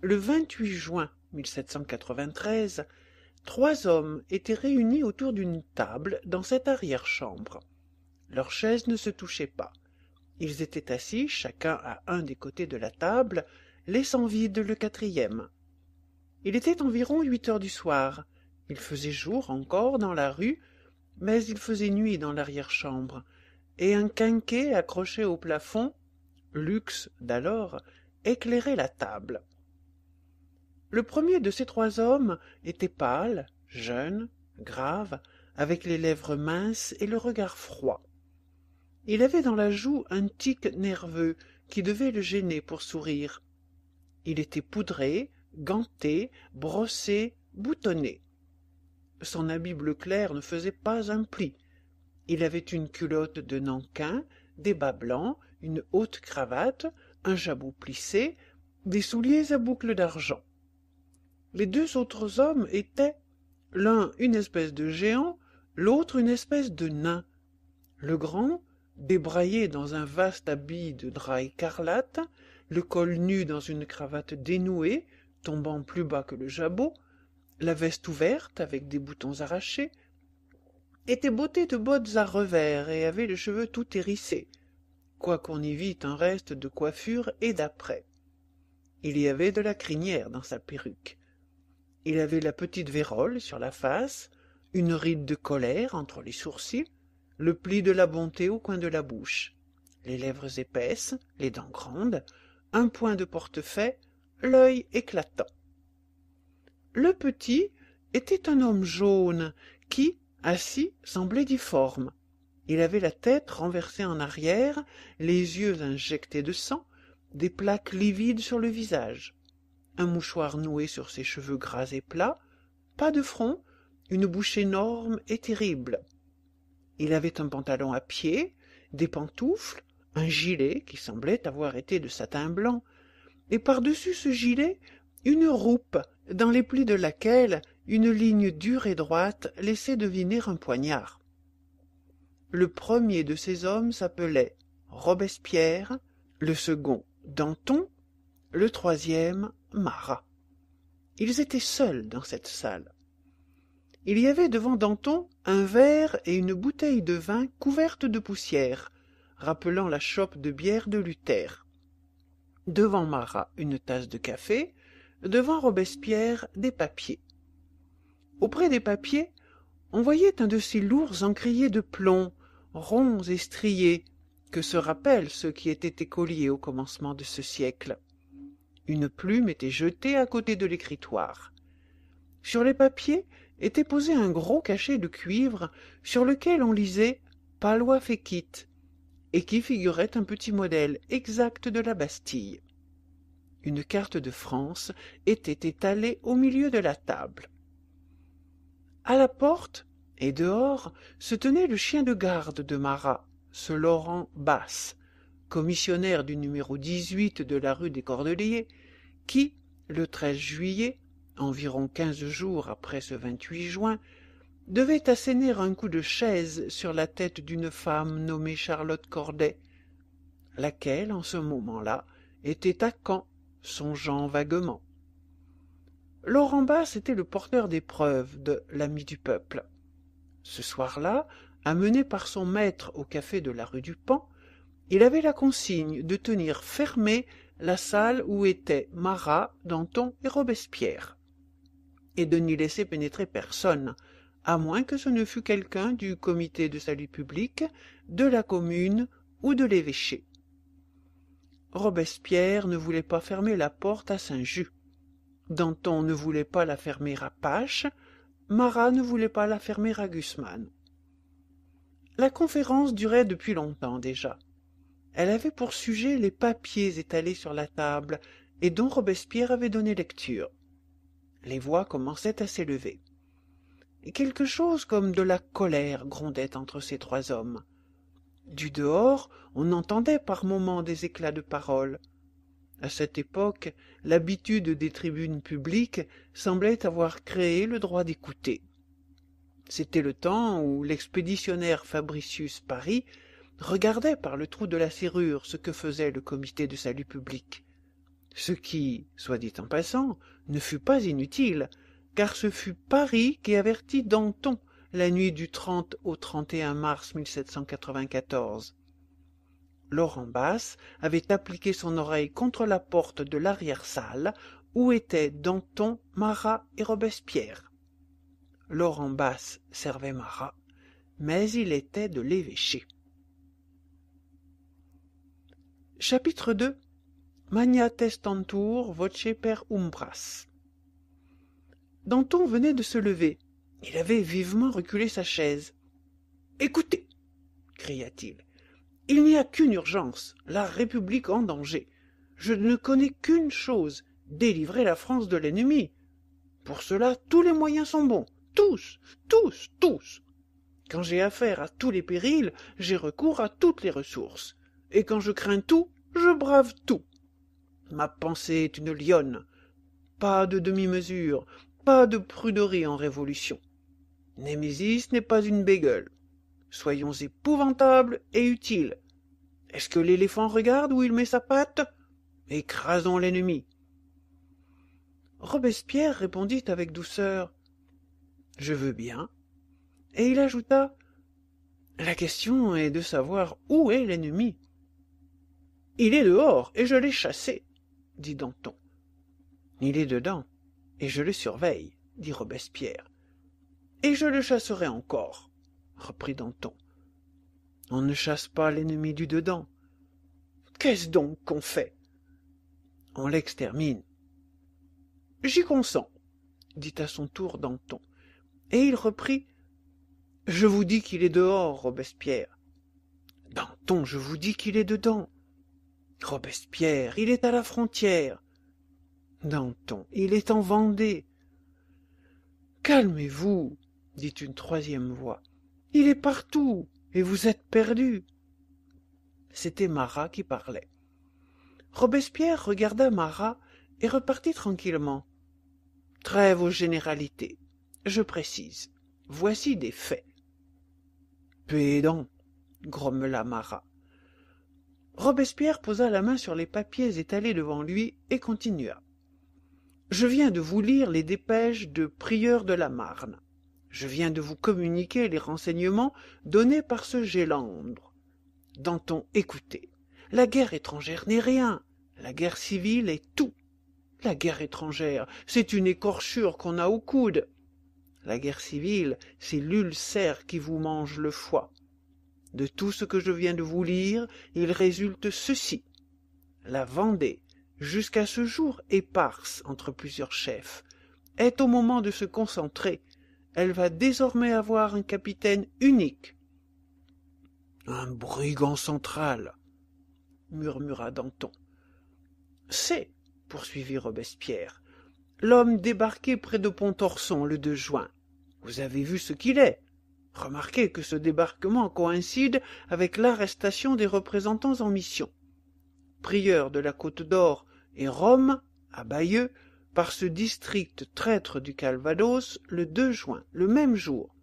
Le 28 juin 1793, 3 hommes étaient réunis autour d'une table dans cette arrière-chambre. Leurs chaises ne se touchaient pas. Ils étaient assis chacun à un des côtés de la table, laissant vide le quatrième. Il était environ 8 heures du soir. Il faisait jour encore dans la rue, mais il faisait nuit dans l'arrière-chambre, et un quinquet accroché au plafond, luxe d'alors, éclairait la table. Le premier de ces 3 hommes était pâle, jeune, grave, avec les lèvres minces et le regard froid. Il avait dans la joue un tic nerveux qui devait le gêner pour sourire. Il était poudré, ganté, brossé, boutonné. Son habit bleu clair ne faisait pas un pli. Il avait une culotte de nankin, des bas blancs, une haute cravate, un jabot plissé, des souliers à boucles d'argent. Les 2 autres hommes étaient, l'un une espèce de géant, l'autre une espèce de nain. Le grand, débraillé dans un vaste habit de drap écarlate, le col nu dans une cravate dénouée, tombant plus bas que le jabot, la veste ouverte avec des boutons arrachés, était botté de bottes à revers et avait les cheveux tout hérissés, quoiqu'on y vît un reste de coiffure et d'apprêt. Il y avait de la crinière dans sa perruque. Il avait la petite vérole sur la face, une ride de colère entre les sourcils, le pli de la bonté au coin de la bouche, les lèvres épaisses, les dents grandes, un point de portefaix, l'œil éclatant. Le petit était un homme jaune qui, assis, semblait difforme. Il avait la tête renversée en arrière, les yeux injectés de sang, des plaques livides sur le visage, un mouchoir noué sur ses cheveux gras et plats, pas de front, une bouche énorme et terrible. Il avait un pantalon à pied, des pantoufles, un gilet qui semblait avoir été de satin blanc, et par-dessus ce gilet, une rouppe, dans les plis de laquelle une ligne dure et droite laissait deviner un poignard. Le premier de ces hommes s'appelait Robespierre, le second Danton, le troisième Marat. Ils étaient seuls dans cette salle. Il y avait devant Danton un verre et une bouteille de vin couverte de poussière, rappelant la chope de bière de Luther. Devant Marat une tasse de café, devant Robespierre des papiers. Auprès des papiers, on voyait un de ces lourds encriers de plomb, ronds et striés, que se rappellent ceux qui étaient écoliers au commencement de ce siècle. Une plume était jetée à côté de l'écritoire. Sur les papiers était posé un gros cachet de cuivre sur lequel on lisait « Palois fécit » et qui figurait un petit modèle exact de la Bastille. Une carte de France était étalée au milieu de la table. À la porte et dehors se tenait le chien de garde de Marat, ce Laurent Basse, commissionnaire du numéro 18 de la rue des Cordeliers, qui, le 13 juillet, environ 15 jours après ce 28 juin, devait asséner un coup de chaise sur la tête d'une femme nommée Charlotte Corday, laquelle, en ce moment-là, était à Caen, songeant vaguement. Laurent Basse était le porteur des preuves de l'Ami du peuple. Ce soir-là, amené par son maître au café de la rue du Paon, il avait la consigne de tenir fermée la salle où étaient Marat, Danton et Robespierre, et de n'y laisser pénétrer personne, à moins que ce ne fût quelqu'un du comité de salut public, de la commune ou de l'évêché. Robespierre ne voulait pas fermer la porte à Saint-Just. Danton ne voulait pas la fermer à Pache, Marat ne voulait pas la fermer à Gusman. La conférence durait depuis longtemps déjà. Elle avait pour sujet les papiers étalés sur la table et dont Robespierre avait donné lecture. Les voix commençaient à s'élever. Quelque chose comme de la colère grondait entre ces 3 hommes. Du dehors, on entendait par moments des éclats de parole. À cette époque, l'habitude des tribunes publiques semblait avoir créé le droit d'écouter. C'était le temps où l'expéditionnaire Fabricius Paris regardait par le trou de la serrure ce que faisait le comité de salut public. Ce qui, soit dit en passant, ne fut pas inutile, car ce fut Paris qui avertit Danton la nuit du 30 au 31 mars 1794. Laurent Basse avait appliqué son oreille contre la porte de l'arrière-salle où étaient Danton, Marat et Robespierre. Laurent Basse servait Marat, mais il était de l'évêché. Chapitre 2. Magna testantur voce per umbras. Danton venait de se lever. Il avait vivement reculé sa chaise. « Écoutez, cria-t-il, il n'y a qu'une urgence, la République en danger. Je ne connais qu'une chose, délivrer la France de l'ennemi. Pour cela, tous les moyens sont bons, tous, tous, tous. Quand j'ai affaire à tous les périls, j'ai recours à toutes les ressources. Et quand je crains tout, je brave tout. Ma pensée est une lionne. Pas de demi-mesure, pas de pruderie en révolution. Némésis n'est pas une bégueule. Soyons épouvantables et utiles. Est-ce que l'éléphant regarde où il met sa patte? Écrasons l'ennemi. Robespierre répondit avec douceur. Je veux bien. Et il ajouta. La question est de savoir où est l'ennemi. Il est dehors et je l'ai chassé, dit Danton. Il est dedans et je le surveille, dit Robespierre. Et je le chasserai encore, reprit Danton. On ne chasse pas l'ennemi du dedans. Qu'est-ce donc qu'on fait? On l'extermine. J'y consens, dit à son tour Danton. Et il reprit. Je vous dis qu'il est dehors, Robespierre. Danton, je vous dis qu'il est dedans. Robespierre, il est à la frontière. Danton, il est en Vendée. Calmez-vous, dit une troisième voix. Il est partout, et vous êtes perdu. C'était Marat qui parlait. Robespierre regarda Marat et repartit tranquillement. Trêve aux généralités. Je précise. Voici des faits. Pédant, grommela Marat. Robespierre posa la main sur les papiers étalés devant lui et continua. Je viens de vous lire les dépêches de Prieur de la Marne. Je viens de vous communiquer les renseignements donnés par ce Gélandre. Danton, écoutez. La guerre étrangère n'est rien. La guerre civile est tout. La guerre étrangère, c'est une écorchure qu'on a au coude. La guerre civile, c'est l'ulcère qui vous mange le foie. De tout ce que je viens de vous lire, il résulte ceci. La Vendée, jusqu'à ce jour éparse entre plusieurs chefs, est au moment de se concentrer. Elle va désormais avoir un capitaine unique. Un brigand central, murmura Danton. C'est, poursuivit Robespierre, l'homme débarqué près de Pontorson le 2 juin. Vous avez vu ce qu'il est. Remarquez que ce débarquement coïncide avec l'arrestation des représentants en mission. Prieur de la Côte d'Or et Rome, à Bayeux, par ce district traître du Calvados, le 2 juin, le même jour.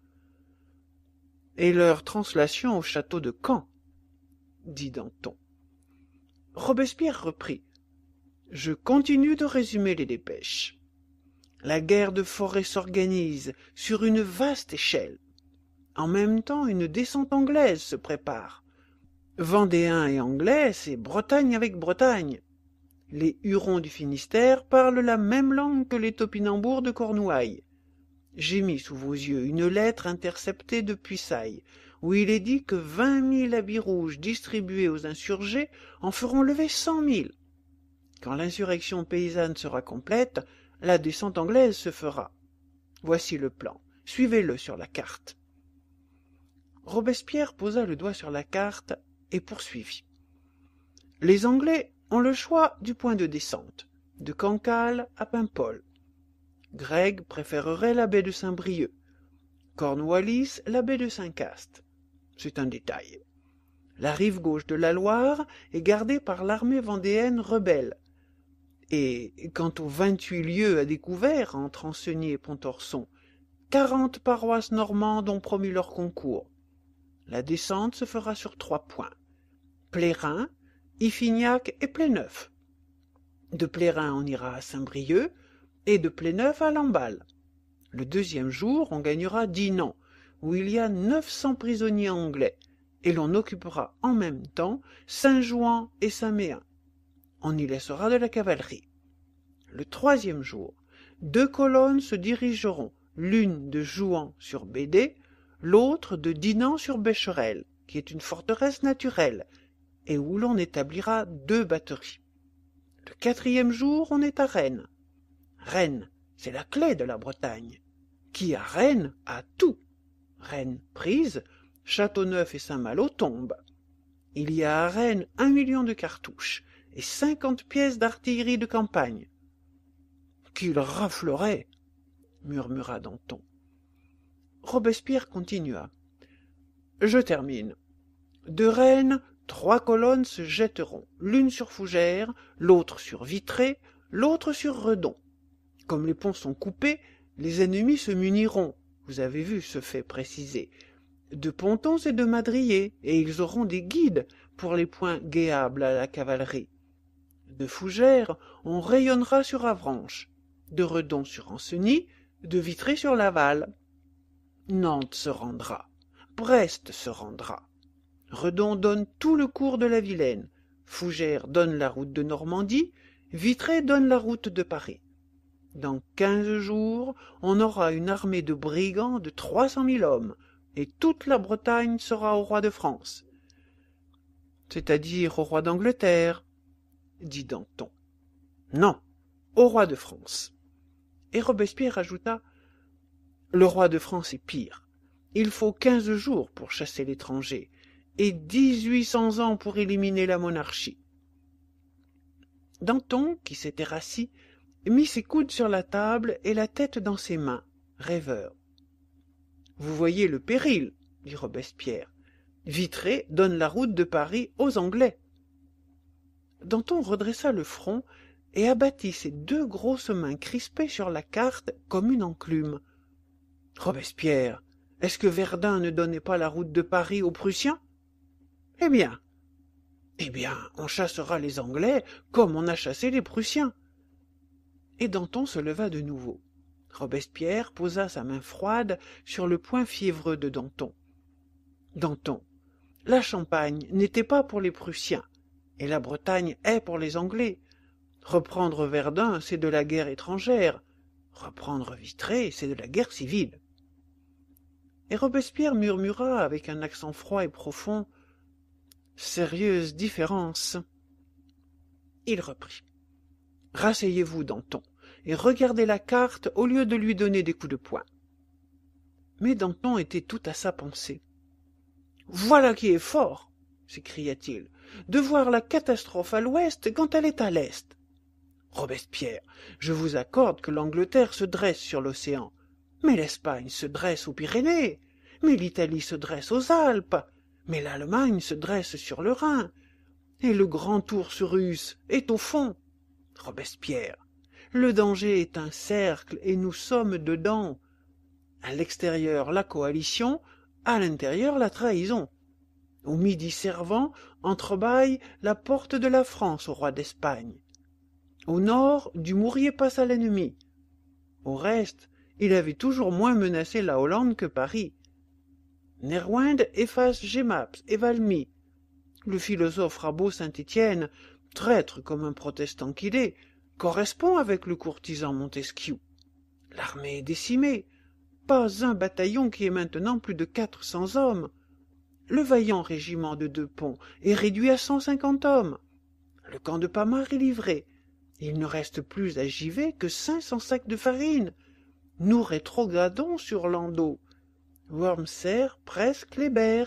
Et leur translation au château de Caen, dit Danton. Robespierre reprit. Je continue de résumer les dépêches. La guerre de forêt s'organise sur une vaste échelle. En même temps, une descente anglaise se prépare. Vendéens et Anglais, c'est Bretagne avec Bretagne. Les Hurons du Finistère parlent la même langue que les Topinambours de Cornouailles. J'ai mis sous vos yeux une lettre interceptée de Puisaye, où il est dit que 20 000 habits rouges distribués aux insurgés en feront lever 100 000. Quand l'insurrection paysanne sera complète, la descente anglaise se fera. Voici le plan. Suivez-le sur la carte. Robespierre posa le doigt sur la carte et poursuivit. Les Anglais ont le choix du point de descente, de Cancale à Paimpol. Gregg préférerait la baie de Saint-Brieuc. Cornwallis, la baie de Saint-Cast. C'est un détail. La rive gauche de la Loire est gardée par l'armée vendéenne rebelle. Et quant aux 28 lieues à découvert entre Ancenis et Pontorson, 40 paroisses normandes ont promis leur concours. La descente se fera sur 3 points. Plérin, Iffignac et Pléneuf. De Plérin, on ira à Saint-Brieuc, et de Pléneuf à Lamballe. Le deuxième jour, on gagnera Dinan, où il y a 900 prisonniers anglais, et l'on occupera en même temps Saint-Jouan et Saint-Méen. On y laissera de la cavalerie. Le troisième jour, 2 colonnes se dirigeront, l'une de Jouan sur Bédé, l'autre de Dinan sur Becherel, qui est une forteresse naturelle, et où l'on établira 2 batteries. Le quatrième jour, on est à Rennes. Rennes, c'est la clé de la Bretagne. Qui a Rennes a tout. Rennes prise, Châteauneuf et Saint-Malo tombent. Il y a à Rennes 1 million de cartouches et 50 pièces d'artillerie de campagne. Qu'il raflerait, murmura Danton. Robespierre continua. Je termine. De Rennes, 3 colonnes se jetteront, l'une sur Fougères, l'autre sur Vitré, l'autre sur Redon. Comme les ponts sont coupés, les ennemis se muniront, vous avez vu ce fait précisé, de pontons et de madriers, et ils auront des guides pour les points guéables à la cavalerie. De Fougères, on rayonnera sur Avranches, de Redon sur Ancenis, de Vitré sur Laval. Nantes se rendra, Brest se rendra. Redon donne tout le cours de la Vilaine, Fougères donne la route de Normandie, Vitré donne la route de Paris. Dans 15 jours, on aura une armée de brigands de 300 000 hommes, et toute la Bretagne sera au roi de France. C'est-à-dire au roi d'Angleterre, dit Danton. Non, au roi de France. Et Robespierre ajouta, le roi de France est pire. Il faut 15 jours pour chasser l'étranger, et 1800 ans pour éliminer la monarchie. Danton, qui s'était rassis, mit ses coudes sur la table et la tête dans ses mains, rêveur. « Vous voyez le péril, dit Robespierre. Vitré donne la route de Paris aux Anglais. » Danton redressa le front et abattit ses 2 grosses mains crispées sur la carte comme une enclume. « Robespierre, est-ce que Verdun ne donnait pas la route de Paris aux Prussiens ? » Eh bien, on chassera les Anglais comme on a chassé les Prussiens. Et Danton se leva de nouveau. Robespierre posa sa main froide sur le poing fiévreux de Danton. Danton, la Champagne n'était pas pour les Prussiens, et la Bretagne est pour les Anglais. Reprendre Verdun, c'est de la guerre étrangère. Reprendre Vitré, c'est de la guerre civile. Et Robespierre murmura avec un accent froid et profond, « Sérieuse différence. » Il reprit. « Rasseyez-vous, Danton, et regardez la carte au lieu de lui donner des coups de poing. » Mais Danton était tout à sa pensée. « Voilà qui est fort, s'écria-t-il, de voir la catastrophe à l'ouest quand elle est à l'est. Robespierre, je vous accorde que l'Angleterre se dresse sur l'océan, mais l'Espagne se dresse aux Pyrénées, mais l'Italie se dresse aux Alpes, mais l'Allemagne se dresse sur le Rhin, et le grand ours russe est au fond. Robespierre, le danger est un cercle et nous sommes dedans. À l'extérieur la coalition, à l'intérieur la trahison. Au Midi servant entrebâille la porte de la France au roi d'Espagne. Au nord, Dumouriez passe à l'ennemi. Au reste, il avait toujours moins menacé la Hollande que Paris. Nerwind efface Jemappes et Valmy. Le philosophe Rabot Saint-Étienne, traître comme un protestant qu'il est, correspond avec le courtisan Montesquieu. L'armée est décimée. Pas un bataillon qui ait maintenant plus de 400 hommes. Le vaillant régiment de Deux Ponts est réduit à 150 hommes. Le camp de Pamar est livré. Il ne reste plus à Givet que 500 sacs de farine. Nous rétrogradons sur Landau. Worms serre presque Kléber.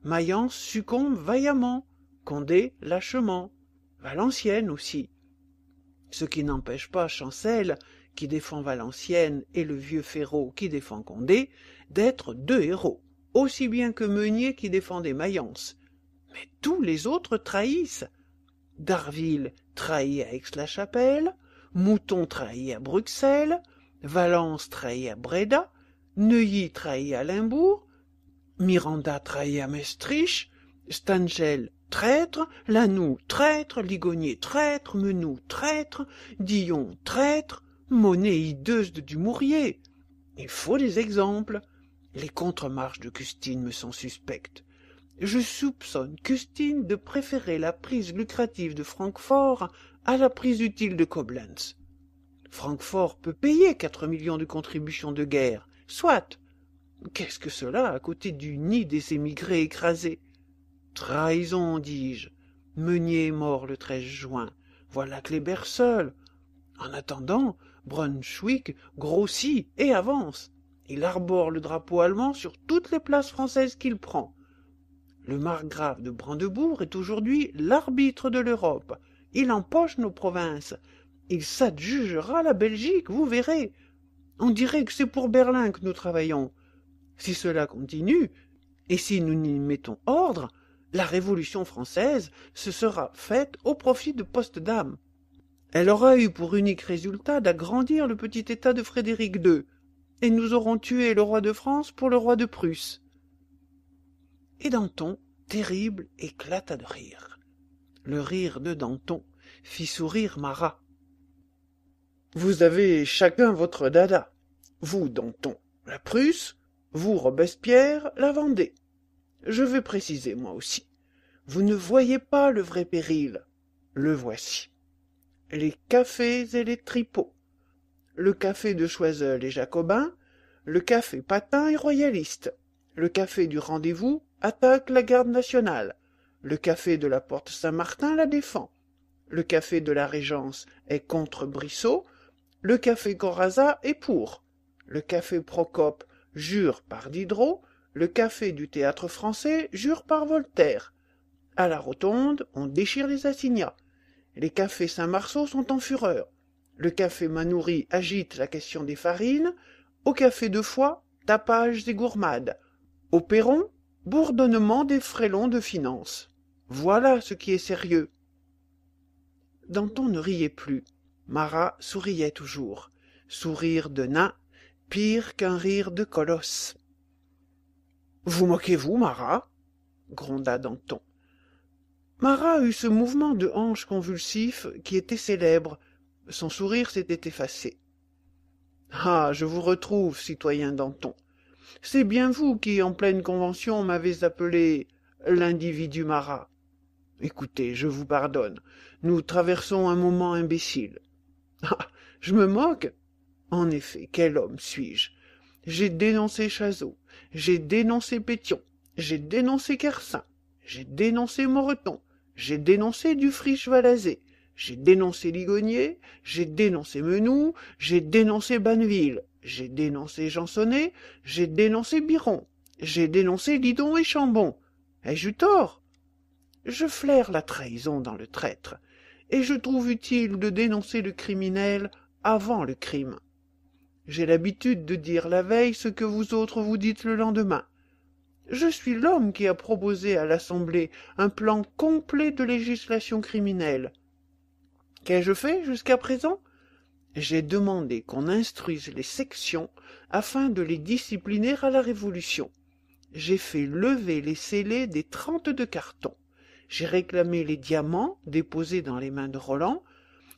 Mayence succombe vaillamment. Condé lâchement. Valenciennes aussi. Ce qui n'empêche pas Chancel, qui défend Valenciennes, et le vieux Ferraud qui défend Condé, d'être 2 héros, aussi bien que Meunier qui défendait Mayence. Mais tous les autres trahissent. Darville trahit à Aix-la-Chapelle, Mouton trahit à Bruxelles, Valence trahit à Bréda, Neuilly trahit à Limbourg, Miranda trahit à Maestricht, Stangel traître, Lanoux, traître, Ligonier, traître, Menou, traître, Dillon, traître, Monet, hideuse de Dumouriez. Il faut des exemples. Les contre-marches de Custine me sont suspectes. Je soupçonne Custine de préférer la prise lucrative de Francfort à la prise utile de Coblentz. Francfort peut payer 4 millions de contributions de guerre, soit. Qu'est-ce que cela à côté du nid des émigrés écrasés? Trahison, dis-je. Meunier est mort le 13 juin. Voilà Kléber seul. En attendant, Brunswick grossit et avance. Il arbore le drapeau allemand sur toutes les places françaises qu'il prend. Le margrave de Brandebourg est aujourd'hui l'arbitre de l'Europe. Il empoche nos provinces. Il s'adjugera la Belgique, vous verrez. On dirait que c'est pour Berlin que nous travaillons. Si cela continue, et si nous n'y mettons ordre, la Révolution française se sera faite au profit de Potsdam. Elle aura eu pour unique résultat d'agrandir le petit État de Frédéric II, et nous aurons tué le roi de France pour le roi de Prusse. Et Danton, terrible, éclata de rire. Le rire de Danton fit sourire Marat. Vous avez chacun votre dada. Vous, Danton, la Prusse, vous, Robespierre, la Vendée. Je vais préciser, moi aussi. Vous ne voyez pas le vrai péril. Le voici. Les cafés et les tripots. Le café de Choiseul est jacobin, le café Patin est royaliste. Le café du Rendez-vous attaque la garde nationale. Le café de la Porte Saint-Martin la défend. Le café de la Régence est contre Brissot. Le café Corazza est pour. Le café Procope jure par Diderot. Le café du Théâtre Français jure par Voltaire. À la Rotonde, on déchire les assignats. Les cafés Saint-Marceau sont en fureur. Le café Manoury agite la question des farines. Au café de Foix, tapages et gourmades. Au perron, bourdonnement des frêlons de finance. Voilà ce qui est sérieux. Danton ne riait plus. Marat souriait toujours. Sourire de nain, pire qu'un rire de colosse. « Vous moquez-vous, Marat ?» gronda Danton. Marat eut ce mouvement de hanche convulsif qui était célèbre. Son sourire s'était effacé. « Ah, je vous retrouve, citoyen Danton. C'est bien vous qui, en pleine convention, m'avez appelé l'individu Marat. Écoutez, je vous pardonne. Nous traversons un moment imbécile. Ah, je me moque? En effet, quel homme suis-je? J'ai dénoncé Chazot, j'ai dénoncé Pétion, j'ai dénoncé Kersin, j'ai dénoncé Moreton, j'ai dénoncé Dufriche-Valazé, j'ai dénoncé Ligonier, j'ai dénoncé Menou, j'ai dénoncé Banneville, j'ai dénoncé Jansonnet, j'ai dénoncé Biron, j'ai dénoncé Lidon et Chambon. Ai-je eu tort? Je flaire la trahison dans le traître, et je trouve utile de dénoncer le criminel avant le crime. J'ai l'habitude de dire la veille ce que vous autres vous dites le lendemain. Je suis l'homme qui a proposé à l'Assemblée un plan complet de législation criminelle. Qu'ai-je fait jusqu'à présent? J'ai demandé qu'on instruise les sections afin de les discipliner à la Révolution. J'ai fait lever les scellés des 32 cartons. J'ai réclamé les diamants déposés dans les mains de Roland.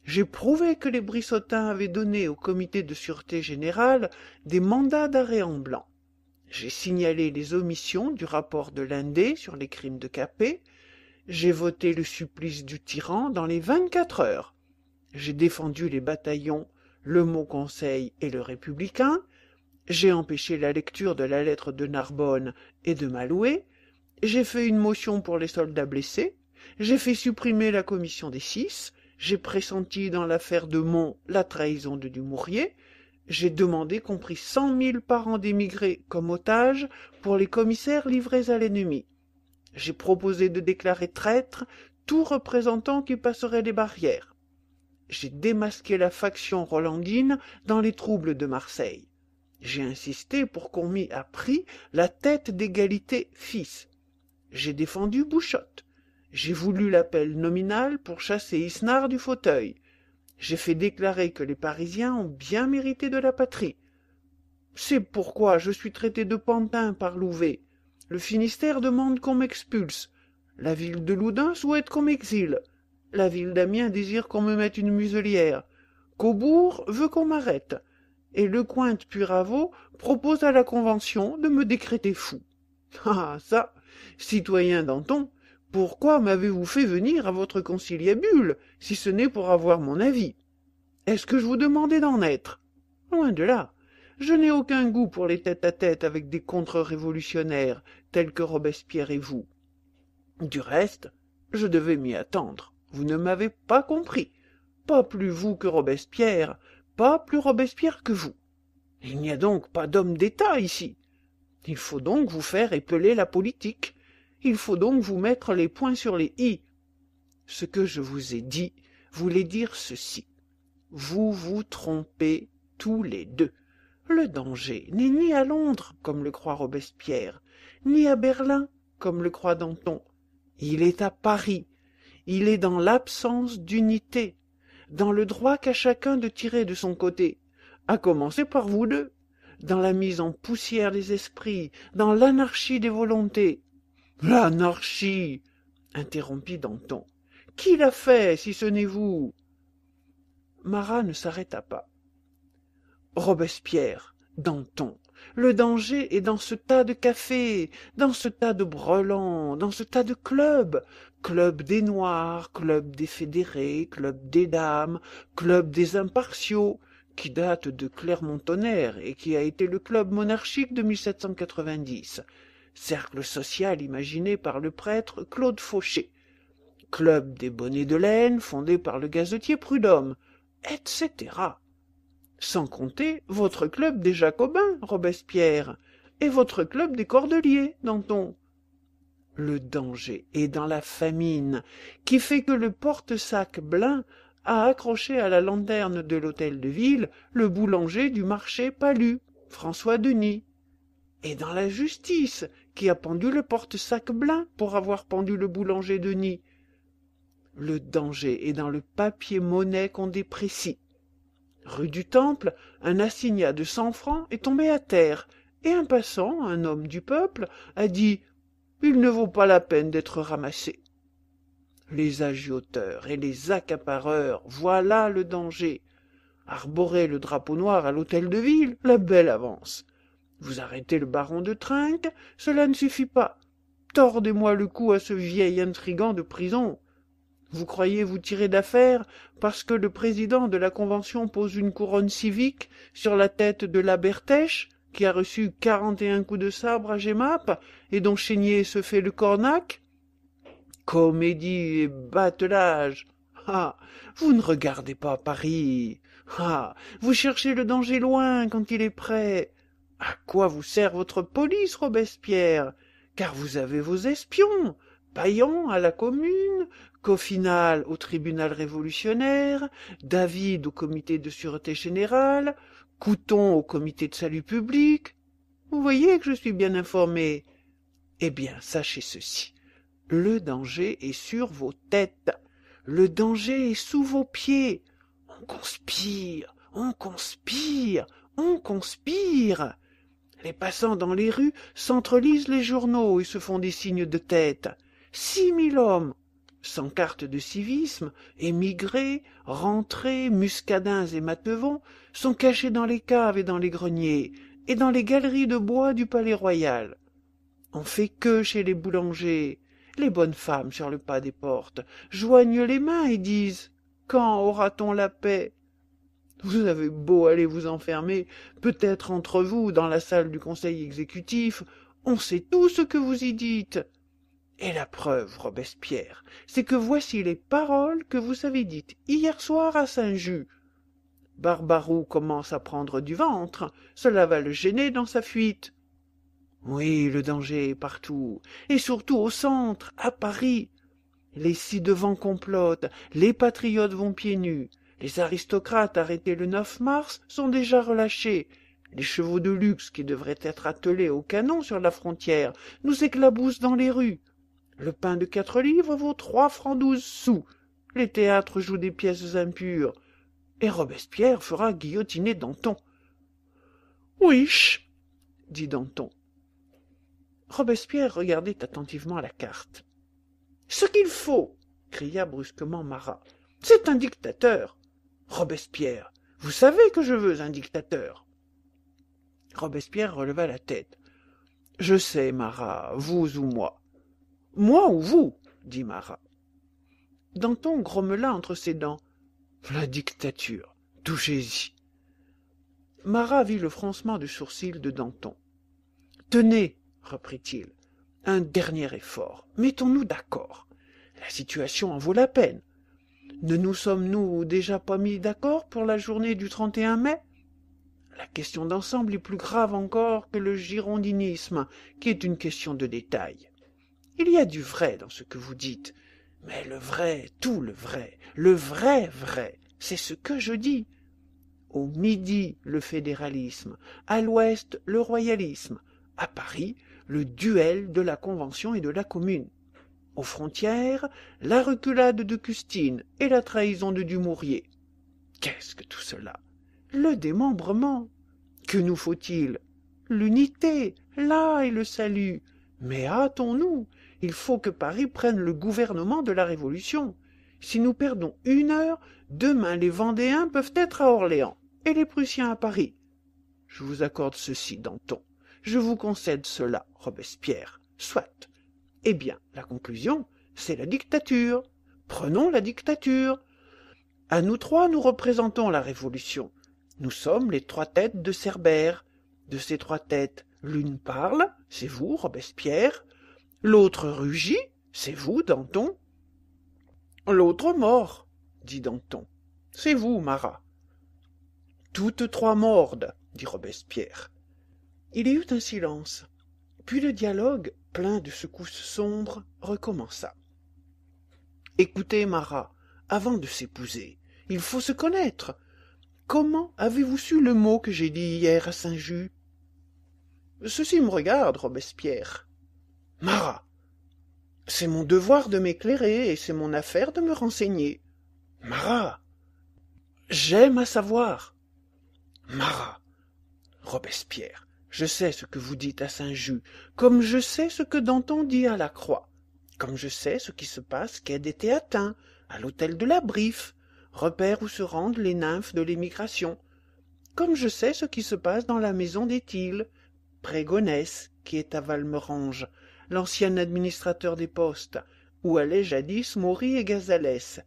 J'ai prouvé que les Brissotins avaient donné au comité de sûreté générale des mandats d'arrêt en blanc. J'ai signalé les omissions du rapport de Lindé sur les crimes de Capet. J'ai voté le supplice du tyran dans les 24 heures. J'ai défendu les bataillons, le Mot Conseil et le Républicain. J'ai empêché la lecture de la lettre de Narbonne et de Malouet. J'ai fait une motion pour les soldats blessés. J'ai fait supprimer la commission des 6. J'ai pressenti dans l'affaire de Mont la trahison de Dumouriez. J'ai demandé qu'on prît 100 000 parents d'émigrés comme otages pour les commissaires livrés à l'ennemi. J'ai proposé de déclarer traître tout représentant qui passerait les barrières. J'ai démasqué la faction rolandine dans les troubles de Marseille. J'ai insisté pour qu'on mît à prix la tête d'égalité fils. J'ai défendu Bouchotte. J'ai voulu l'appel nominal pour chasser Isnard du fauteuil. J'ai fait déclarer que les Parisiens ont bien mérité de la patrie. C'est pourquoi je suis traité de pantin par Louvet. Le Finistère demande qu'on m'expulse. La ville de Loudun souhaite qu'on m'exile. La ville d'Amiens désire qu'on me mette une muselière. Caubourg veut qu'on m'arrête. Et Lecointe Puraveau propose à la Convention de me décréter fou. Ah, ça, citoyen Danton, pourquoi m'avez-vous fait venir à votre conciliabule, si ce n'est pour avoir mon avis? Est-ce que je vous demandais d'en être? Loin de là. Je n'ai aucun goût pour les tête-à-tête avec des contre-révolutionnaires, tels que Robespierre et vous. Du reste, je devais m'y attendre. Vous ne m'avez pas compris. Pas plus vous que Robespierre, pas plus Robespierre que vous. Il n'y a donc pas d'homme d'État ici. Il faut donc vous faire épeler la politique. Il faut donc vous mettre les points sur les i. Ce que je vous ai dit voulait dire ceci. Vous vous trompez tous les deux. Le danger n'est ni à Londres, comme le croit Robespierre, ni à Berlin, comme le croit Danton. Il est à Paris. Il est dans l'absence d'unité, dans le droit qu'a chacun de tirer de son côté, à commencer par vous deux, dans la mise en poussière des esprits, dans l'anarchie des volontés. L'anarchie, interrompit Danton. Qui l'a fait, si ce n'est vous? Marat ne s'arrêta pas. Robespierre, Danton, le danger est dans ce tas de cafés, dans ce tas de brelans, dans ce tas de clubs. Club des Noirs, club des fédérés, club des dames, club des impartiaux, qui date de Clermont-Tonnerre et qui a été le club monarchique de 1790, cercle social imaginé par le prêtre Claude Fauché, club des bonnets de laine fondé par le gazetier Prudhomme, etc. Sans compter votre club des Jacobins, Robespierre, et votre club des Cordeliers, Danton. Le danger est dans la famine, qui fait que le porte-sac Blin a accroché à la lanterne de l'hôtel de ville le boulanger du marché Palu, François Denis, et dans la justice, qui a pendu le porte-sac Blin pour avoir pendu le boulanger Denis. Le danger est dans le papier-monnaie qu'on déprécie. Rue du Temple, un assignat de 100 francs est tombé à terre, et un passant, un homme du peuple, a dit « Il ne vaut pas la peine d'être ramassé ». Les agioteurs et les accapareurs, voilà le danger. Arborer le drapeau noir à l'hôtel de ville, la belle avance. Vous arrêtez le baron de Trinques, cela ne suffit pas. Tordez-moi le cou à ce vieil intrigant de prison. Vous croyez vous tirer d'affaire parce que le président de la Convention pose une couronne civique sur la tête de la Bertèche, qui a reçu 41 coups de sabre à Jemmapes et dont Chénier se fait le cornac? Comédie et batelage. Ah, vous ne regardez pas Paris. Ah, vous cherchez le danger loin quand il est près. À quoi vous sert votre police, Robespierre? Car vous avez vos espions. Payan à la Commune, Coffinhal au tribunal révolutionnaire, David au comité de sûreté générale, Couthon au comité de salut public. Vous voyez que je suis bien informé. Eh bien, sachez ceci. Le danger est sur vos têtes. Le danger est sous vos pieds. On conspire, on conspire, on conspire. Les passants dans les rues s'entrelisent les journaux et se font des signes de tête. 6000 hommes, sans carte de civisme, émigrés, rentrés, muscadins et matevons, sont cachés dans les caves et dans les greniers, et dans les galeries de bois du Palais Royal. On fait queue chez les boulangers. Les bonnes femmes sur le pas des portes joignent les mains et disent « Quand aura-t-on la paix ?» Vous avez beau aller vous enfermer, peut-être entre vous, dans la salle du conseil exécutif, on sait tout ce que vous y dites. Et la preuve, Robespierre, c'est que voici les paroles que vous avez dites hier soir à Saint-Just. Barbaroux commence à prendre du ventre, cela va le gêner dans sa fuite. Oui, le danger est partout, et surtout au centre, à Paris. Les ci-devant complotent, les patriotes vont pieds nus, les aristocrates arrêtés le 9 mars sont déjà relâchés, les chevaux de luxe qui devraient être attelés au canon sur la frontière nous éclaboussent dans les rues. Le pain de 4 livres vaut 3 francs 12 sous, les théâtres jouent des pièces impures, et Robespierre fera guillotiner Danton. « Ouiche !» dit Danton. Robespierre regardait attentivement la carte. Ce qu'il faut, cria brusquement Marat. C'est un dictateur. Robespierre, vous savez que je veux un dictateur. Robespierre releva la tête. Je sais, Marat, vous ou moi. Moi ou vous, dit Marat. Danton grommela entre ses dents. La dictature, touchez-y. Marat vit le froncement du sourcil de Danton. Tenez, reprit-il, un dernier effort. Mettons-nous d'accord. La situation en vaut la peine. Ne nous sommes-nous déjà pas mis d'accord pour la journée du 31 mai? La question d'ensemble est plus grave encore que le girondinisme, qui est une question de détail. Il y a du vrai dans ce que vous dites, mais le vrai, tout le vrai, c'est ce que je dis. Au midi, le fédéralisme, à l'ouest, le royalisme, à Paris, le duel de la Convention et de la Commune. Aux frontières, la reculade de Custine et la trahison de Dumouriez. Qu'est-ce que tout cela? Le démembrement. Que nous faut-il? L'unité, là est le salut. Mais hâtons-nous, il faut que Paris prenne le gouvernement de la Révolution. Si nous perdons 1 heure, demain les Vendéens peuvent être à Orléans, et les Prussiens à Paris. Je vous accorde ceci, Danton. Je vous concède cela, Robespierre. Soit. Eh bien, la conclusion, c'est la dictature. Prenons la dictature. À nous trois, nous représentons la Révolution. Nous sommes les 3 têtes de Cerbère. De ces 3 têtes, l'une parle, c'est vous, Robespierre. L'autre rugit, c'est vous, Danton. L'autre mord, dit Danton. C'est vous, Marat. Toutes 3 mordent, dit Robespierre. Il y eut un silence. Puis le dialogue, plein de secousses sombres, recommença. Écoutez, Marat, avant de s'épouser, il faut se connaître. Comment avez-vous su le mot que j'ai dit hier à Saint-Just? Ceci me regarde, Robespierre. Marat, c'est mon devoir de m'éclairer et c'est mon affaire de me renseigner. Marat, j'aime à savoir. Marat, Robespierre, je sais ce que vous dites à Saint-Just, comme je sais ce que Danton dit à la Croix, comme je sais ce qui se passe quai des Théatins, à l'hôtel de la Briffe, repère où se rendent les nymphes de l'émigration, comme je sais ce qui se passe dans la maison d'Étile, près Gonesse, qui est à Valmerange, l'ancien administrateur des postes, où allaient jadis Maury et Gazalès,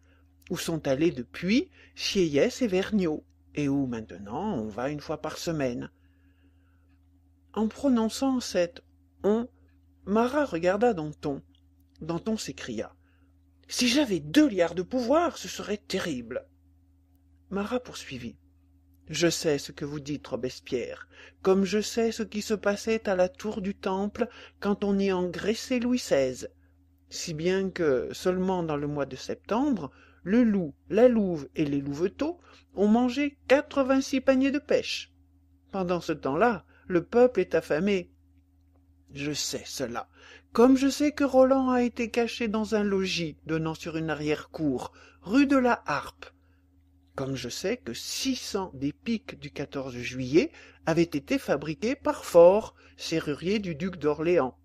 où sont allés depuis Sieyès et Vergniaud, et où maintenant on va 1 fois par semaine. En prononçant cet « on », Marat regarda Danton. Danton s'écria. « Si j'avais 2 liards de pouvoir, ce serait terrible. » Marat poursuivit. « Je sais ce que vous dites, Robespierre, comme je sais ce qui se passait à la tour du Temple quand on y engraissait Louis XVI, si bien que, seulement dans le mois de septembre, le loup, la louve et les louveteaux ont mangé 86 paniers de pêche. Pendant ce temps-là, le peuple est affamé. Je sais cela, comme je sais que Roland a été caché dans un logis donnant sur une arrière-cour, rue de la Harpe, comme je sais que 600 des piques du 14 juillet avaient été fabriquées par Faure, serrurier du duc d'Orléans,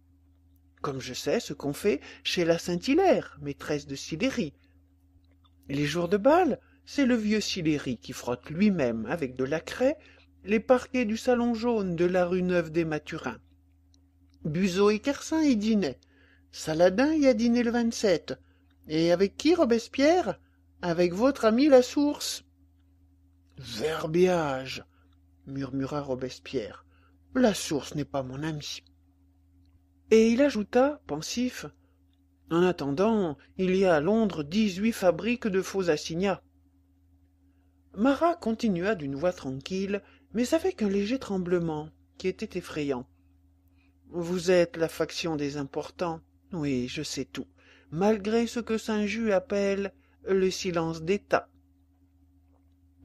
comme je sais ce qu'on fait chez la Saint-Hilaire, maîtresse de Sillery. Les jours de bal, c'est le vieux Sillery qui frotte lui-même avec de la craie les parquets du salon jaune de la rue Neuve des Mathurins. Buzeau et Kersin y dînaient. Saladin y a dîné le 27. Et avec qui, Robespierre? Avec votre ami la Source. Verbiage, murmura Robespierre. La Source n'est pas mon ami. Et il ajouta, pensif, en attendant, il y a à Londres 18 fabriques de faux assignats. Marat continua d'une voix tranquille, mais avec un léger tremblement, qui était effrayant. Vous êtes la faction des importants. Oui, je sais tout, malgré ce que Saint-Just appelle le silence d'État.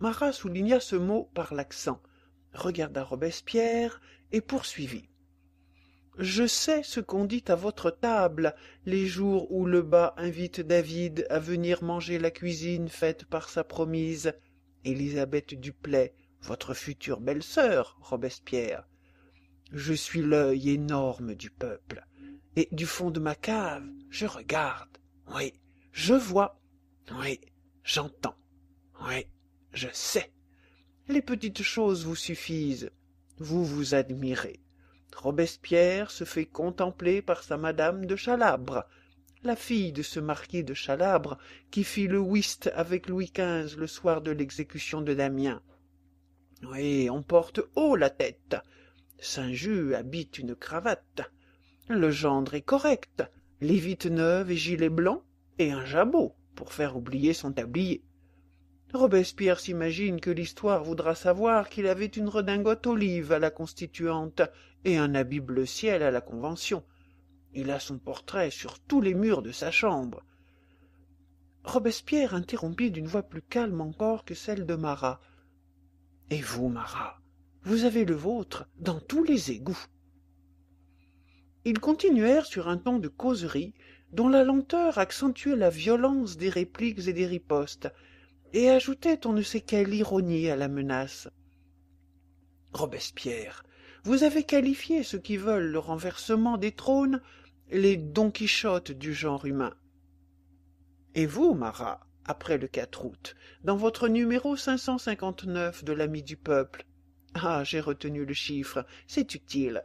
Marat souligna ce mot par l'accent, regarda Robespierre et poursuivit. Je sais ce qu'on dit à votre table les jours où Lebas invite David à venir manger la cuisine faite par sa promise, Élisabeth Duplay, votre future belle-sœur, Robespierre. Je suis l'œil énorme du peuple, et du fond de ma cave, je regarde, Oui, je vois. Oui, j'entends. Oui, je sais. Les petites choses vous suffisent. Vous vous admirez. Robespierre se fait contempler par sa madame de Chalabre, la fille de ce marquis de Chalabre qui fit le whist avec Louis XV le soir de l'exécution de Damiens. Oui, on porte haut la tête. Saint-Just habite une cravate. Le gendre est correct, lévite neuve et gilet blanc, et un jabot pour faire oublier son tablier. Robespierre s'imagine que l'histoire voudra savoir qu'il avait une redingote olive à la Constituante et un habit bleu ciel à la Convention. Il a son portrait sur tous les murs de sa chambre. Robespierre interrompit d'une voix plus calme encore que celle de Marat. « Et vous, Marat, vous avez le vôtre dans tous les égouts. » Ils continuèrent sur un ton de causerie dont la lenteur accentuait la violence des répliques et des ripostes, et ajoutait on ne sait quelle ironie à la menace. « Robespierre, vous avez qualifié ceux qui veulent le renversement des trônes les Don Quichotte du genre humain. Et vous, Marat, après le 4 août, dans votre numéro 559 de l'Ami du peuple, ah, j'ai retenu le chiffre, c'est utile,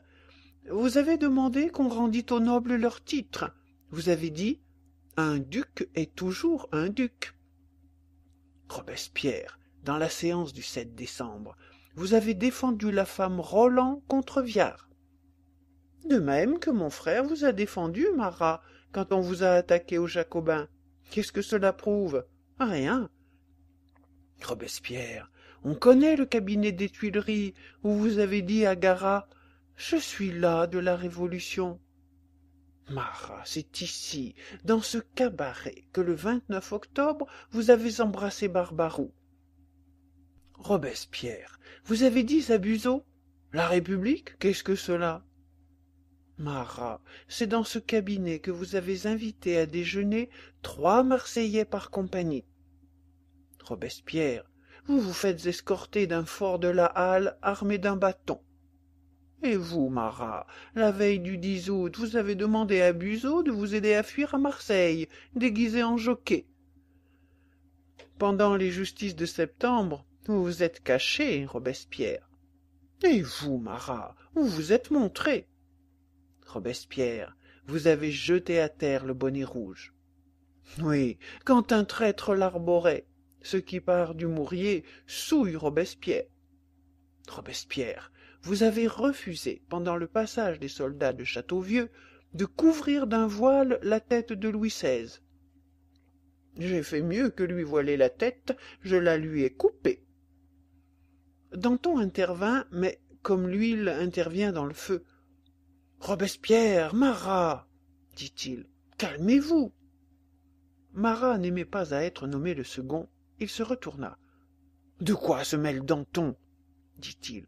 vous avez demandé qu'on rendît aux nobles leurs titres. Vous avez dit « Un duc est toujours un duc ». Robespierre, dans la séance du 7 décembre, vous avez défendu la femme Roland contre Viard. De même que mon frère vous a défendu, Marat, quand on vous a attaqué aux Jacobins. Qu'est-ce que cela prouve? Rien. Robespierre, on connaît le cabinet des Tuileries où vous avez dit à Garat « Je suis là de la Révolution ». Marat, c'est ici, dans ce cabaret, que le 29 octobre, vous avez embrassé Barbaroux. Robespierre, vous avez dit à Buzeau « La République, qu'est-ce que cela ?» Marat, c'est dans ce cabinet que vous avez invité à déjeuner 3 Marseillais par compagnie. Robespierre, vous vous faites escorter d'un fort de la Halle armé d'un bâton. Et vous, Marat, la veille du 10 août, vous avez demandé à Buzeau de vous aider à fuir à Marseille, déguisé en jockey. Pendant les justices de septembre, vous vous êtes caché, Robespierre. Et vous, Marat, vous vous êtes montré. Robespierre, vous avez jeté à terre le bonnet rouge. Oui, quand un traître l'arborait, ce qui part du Mourier souille Robespierre. Robespierre, vous avez refusé, pendant le passage des soldats de Châteauvieux, de couvrir d'un voile la tête de Louis XVI. J'ai fait mieux que lui voiler la tête, je la lui ai coupée. Danton intervint, mais comme l'huile intervient dans le feu. « Robespierre, Marat !» dit-il, « calmez-vous !» Marat n'aimait pas à être nommé le second, il se retourna. « De quoi se mêle Danton ?» dit-il.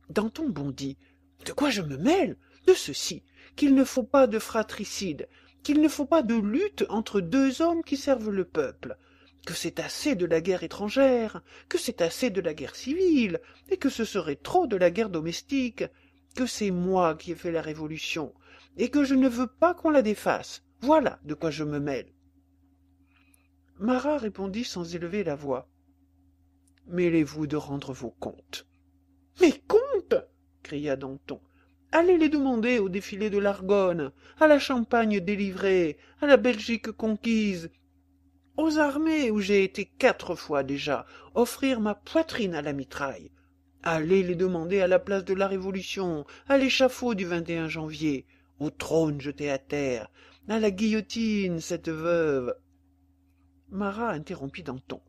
Danton bondit. « De quoi je me mêle? De ceci, qu'il ne faut pas de fratricide, qu'il ne faut pas de lutte entre 2 hommes qui servent le peuple, que c'est assez de la guerre étrangère, que c'est assez de la guerre civile, et que ce serait trop de la guerre domestique, que c'est moi qui ai fait la Révolution, et que je ne veux pas qu'on la défasse. Voilà de quoi je me mêle. » Marat répondit sans élever la voix. « Mêlez-vous de rendre vos comptes. »« Mes comptes !» cria Danton. « Allez les demander au défilé de l'Argonne, à la Champagne délivrée, à la Belgique conquise, aux armées où j'ai été 4 fois déjà, offrir ma poitrine à la mitraille. Allez les demander à la place de la Révolution, à l'échafaud du 21 janvier, au trône jeté à terre, à la guillotine, cette veuve. » Marat interrompit Danton.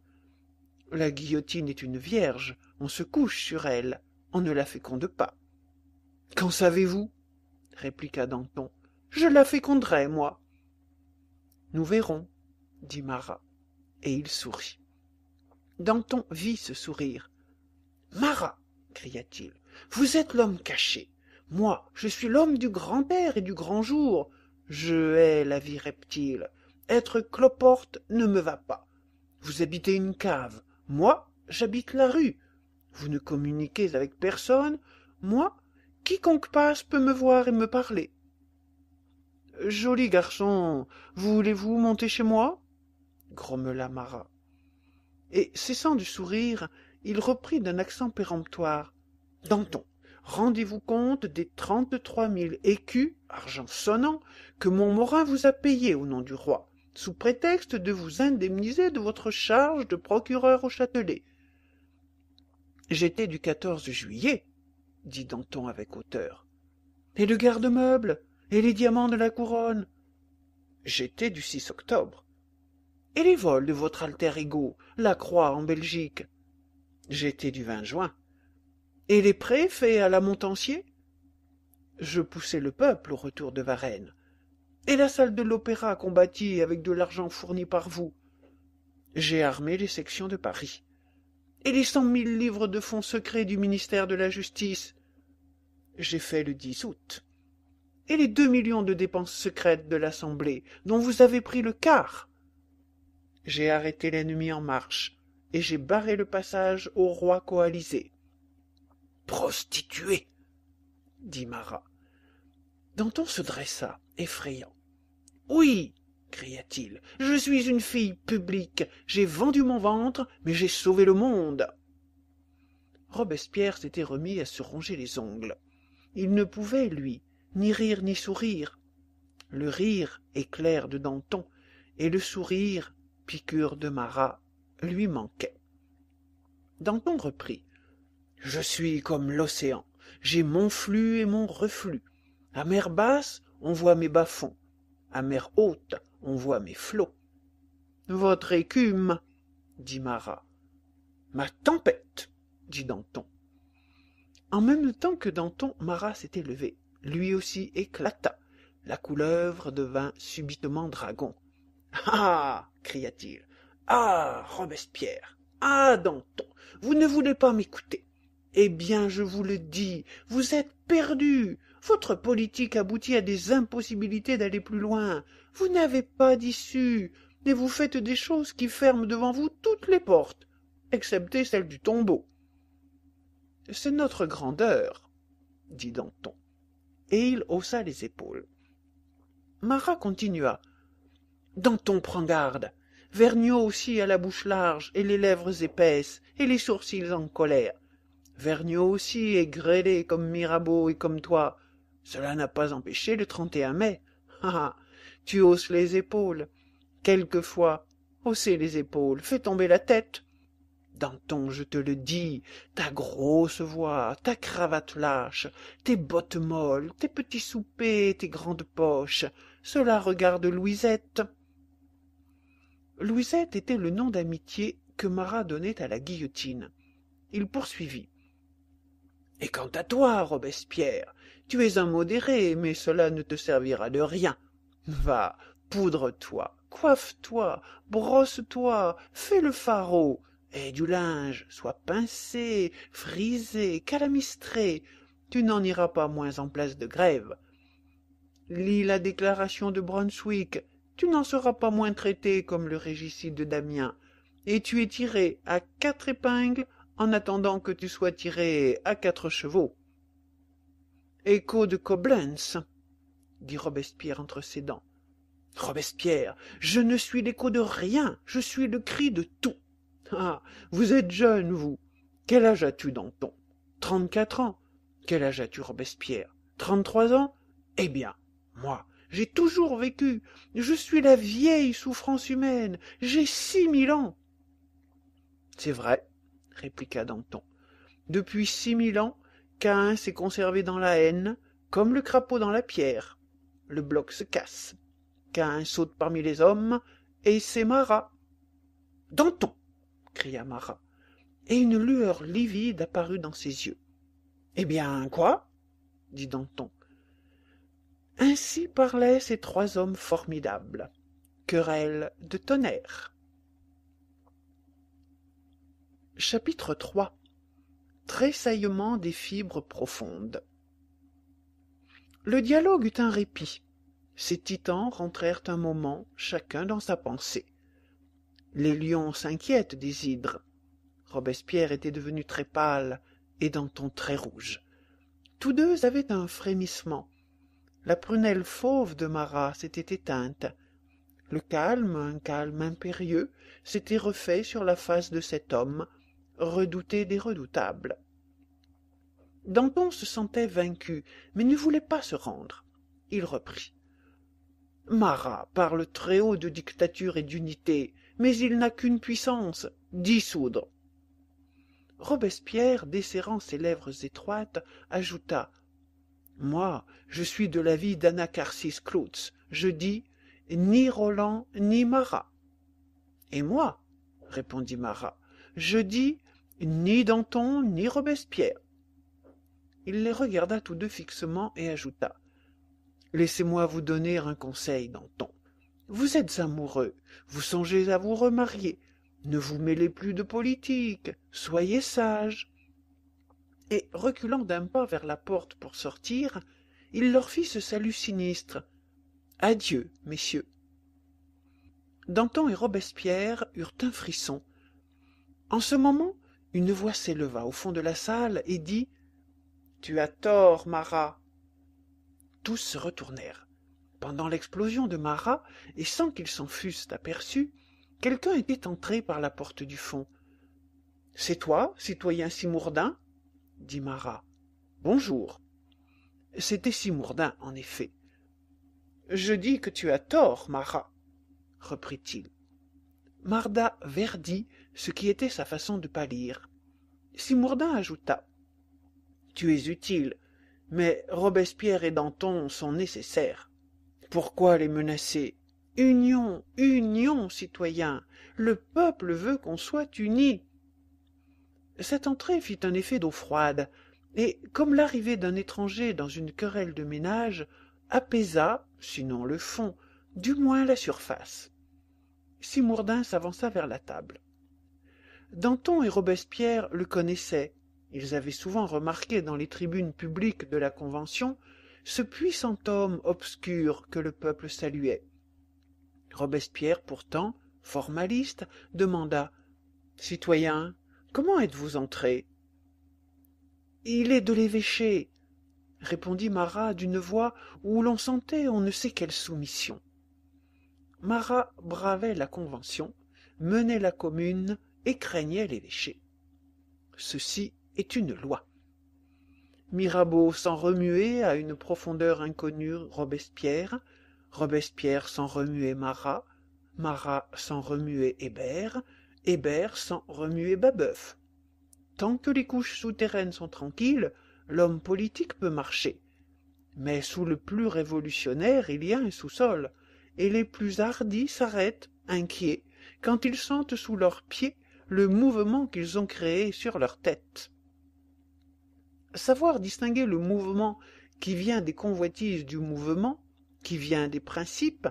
« La guillotine est une vierge, on se couche sur elle, on ne la féconde pas. »« Qu'en savez-vous » répliqua Danton. « Je la féconderai, moi. »« Nous verrons, » dit Marat, et il sourit. Danton vit ce sourire. « Marat, cria-t-il, vous êtes l'homme caché. Moi, je suis l'homme du grand air et du grand jour. Je hais la vie reptile. Être cloporte ne me va pas. Vous habitez une cave. Moi, j'habite la rue. Vous ne communiquez avec personne. Moi, quiconque passe peut me voir et me parler. Joli garçon, voulez-vous monter chez moi? Grommela Marat. Et, cessant de sourire, il reprit d'un accent péremptoire. Danton, rendez-vous compte des 33 000 écus, argent sonnant, que Montmorin vous a payés au nom du roi, sous prétexte de vous indemniser de votre charge de procureur au Châtelet. J'étais du 14 juillet, dit Danton avec hauteur. Et le garde-meuble, et les diamants de la couronne? J'étais du 6 octobre. Et les vols de votre alter ego, la Croix en Belgique? J'étais du 20 juin. Et les prêts faits à la Montansier? Je poussais le peuple au retour de Varennes. Et la salle de l'opéra qu'on bâtit avec de l'argent fourni par vous? J'ai armé les sections de Paris. Et les 100 000 livres de fonds secrets du ministère de la Justice? J'ai fait le 10 août. Et les 2 millions de dépenses secrètes de l'Assemblée, dont vous avez pris le quart? J'ai arrêté l'ennemi en marche, et j'ai barré le passage au roi coalisé. Prostituée, dit Marat. Danton se dressa, effrayant. Oui, cria-t-il, je suis une fille publique, j'ai vendu mon ventre, mais j'ai sauvé le monde. Robespierre s'était remis à se ronger les ongles. Il ne pouvait, lui, ni rire ni sourire. Le rire, éclair de Danton, et le sourire, piqûre de Marat, lui manquaient. Danton reprit. Je suis comme l'océan, j'ai mon flux et mon reflux. À mer basse, on voit mes bas-fonds. À mer haute, on voit mes flots. Votre écume, dit Marat. Ma tempête, dit Danton. En même temps que Danton, Marat s'était levé. Lui aussi éclata. La couleuvre devint subitement dragon. Ah, cria-t-il. Ah, Robespierre. Ah, Danton, vous ne voulez pas m'écouter. Eh bien, je vous le dis, vous êtes perdus. Votre politique aboutit à des impossibilités d'aller plus loin. Vous n'avez pas d'issue, et vous faites des choses qui ferment devant vous toutes les portes, excepté celle du tombeau. C'est notre grandeur, dit Danton, et il haussa les épaules. Marat continua. Danton, prends garde. Vergniaud aussi a la bouche large et les lèvres épaisses et les sourcils en colère. Vergniaud aussi est grêlé comme Mirabeau et comme toi. Cela n'a pas empêché le 31 mai. Ah, tu hausses les épaules. Quelquefois, hausser les épaules fait tomber la tête. Danton, je te le dis, ta grosse voix, ta cravate lâche, tes bottes molles, tes petits soupers, tes grandes poches, cela regarde Louisette. Louisette était le nom d'amitié que Marat donnait à la guillotine. Il poursuivit. Et quant à toi, Robespierre, tu es un modéré, mais cela ne te servira de rien. Va, poudre-toi, coiffe-toi, brosse-toi, fais le faraud, aie du linge, sois pincé, frisé, calamistré, tu n'en iras pas moins en place de Grève. Lis la déclaration de Brunswick, tu n'en seras pas moins traité comme le régicide de Damien, et tu es tiré à 4 épingles en attendant que tu sois tiré à 4 chevaux. Écho de Coblentz, dit Robespierre entre ses dents. Robespierre, je ne suis l'écho de rien, je suis le cri de tout. Ah, vous êtes jeune, vous. Quel âge as-tu, Danton? 34 ans. Quel âge as-tu, Robespierre? 33 ans? Eh bien, moi, j'ai toujours vécu. Je suis la vieille souffrance humaine. J'ai 6000 ans. C'est vrai, répliqua Danton. Depuis 6000 ans, Caïn s'est conservé dans la haine, comme le crapaud dans la pierre. Le bloc se casse. Caïn saute parmi les hommes, et c'est Marat. Danton, cria Marat, et une lueur livide apparut dans ses yeux. Eh bien, quoi? dit Danton. Ainsi parlaient ces 3 hommes formidables. Querelle de tonnerre. Chapitre 3. Tressaillement des fibres profondes. Le dialogue eut un répit. Ces titans rentrèrent un moment, chacun dans sa pensée. Les lions s'inquiètent des hydres. Robespierre était devenu très pâle et Danton très rouge. Tous deux avaient un frémissement. La prunelle fauve de Marat s'était éteinte. Le calme, un calme impérieux, s'était refait sur la face de cet homme, redouté des redoutables. Danton se sentait vaincu, mais ne voulait pas se rendre. Il reprit. Marat parle très haut de dictature et d'unité, mais il n'a qu'une puissance, dissoudre. Robespierre, desserrant ses lèvres étroites, ajouta. Moi, je suis de l'avis d'Anacharsis Clootz. Je dis ni Roland ni Marat. Et moi, répondit Marat, je dis ni Danton ni Robespierre. Il les regarda tous deux fixement et ajouta. Laissez-moi vous donner un conseil, Danton. Vous êtes amoureux, vous songez à vous remarier. Ne vous mêlez plus de politique, soyez sage. Et, reculant d'un pas vers la porte pour sortir, il leur fit ce salut sinistre. Adieu, messieurs. Danton et Robespierre eurent un frisson. En ce moment, une voix s'éleva au fond de la salle et dit « Tu as tort, Marat !» Tous se retournèrent. Pendant l'explosion de Marat, et sans qu'ils s'en fussent aperçus, quelqu'un était entré par la porte du fond. « C'est toi, citoyen Simourdin ?» dit Marat. « Bonjour. » C'était Simourdin, en effet. « Je dis que tu as tort, Marat, » reprit-il. Marda verdit, ce qui était sa façon de pâlir. Simourdin ajouta. « Tu es utile, mais Robespierre et Danton sont nécessaires. Pourquoi les menacer? Union, union, citoyens. Le peuple veut qu'on soit unis. » Cette entrée fit un effet d'eau froide, et, comme l'arrivée d'un étranger dans une querelle de ménage, apaisa, sinon le fond, du moins la surface. Simourdin s'avança vers la table. Danton et Robespierre le connaissaient. Ils avaient souvent remarqué dans les tribunes publiques de la Convention ce puissant homme obscur que le peuple saluait. Robespierre, pourtant, formaliste, demanda « Citoyen, comment êtes-vous entré ?»« Il est de l'évêché, » répondit Marat d'une voix où l'on sentait on ne sait quelle soumission. Marat bravait la Convention, menait la Commune et craignait l'évêché. Ceci est une loi. Mirabeau sans remuer à une profondeur inconnue Robespierre, Robespierre sans remuer Marat, Marat sans remuer Hébert, Hébert sans remuer Babeuf. Tant que les couches souterraines sont tranquilles, l'homme politique peut marcher. Mais sous le plus révolutionnaire, il y a un sous-sol, et les plus hardis s'arrêtent, inquiets, quand ils sentent sous leurs pieds le mouvement qu'ils ont créé sur leur tête. Savoir distinguer le mouvement qui vient des convoitises du mouvement, qui vient des principes,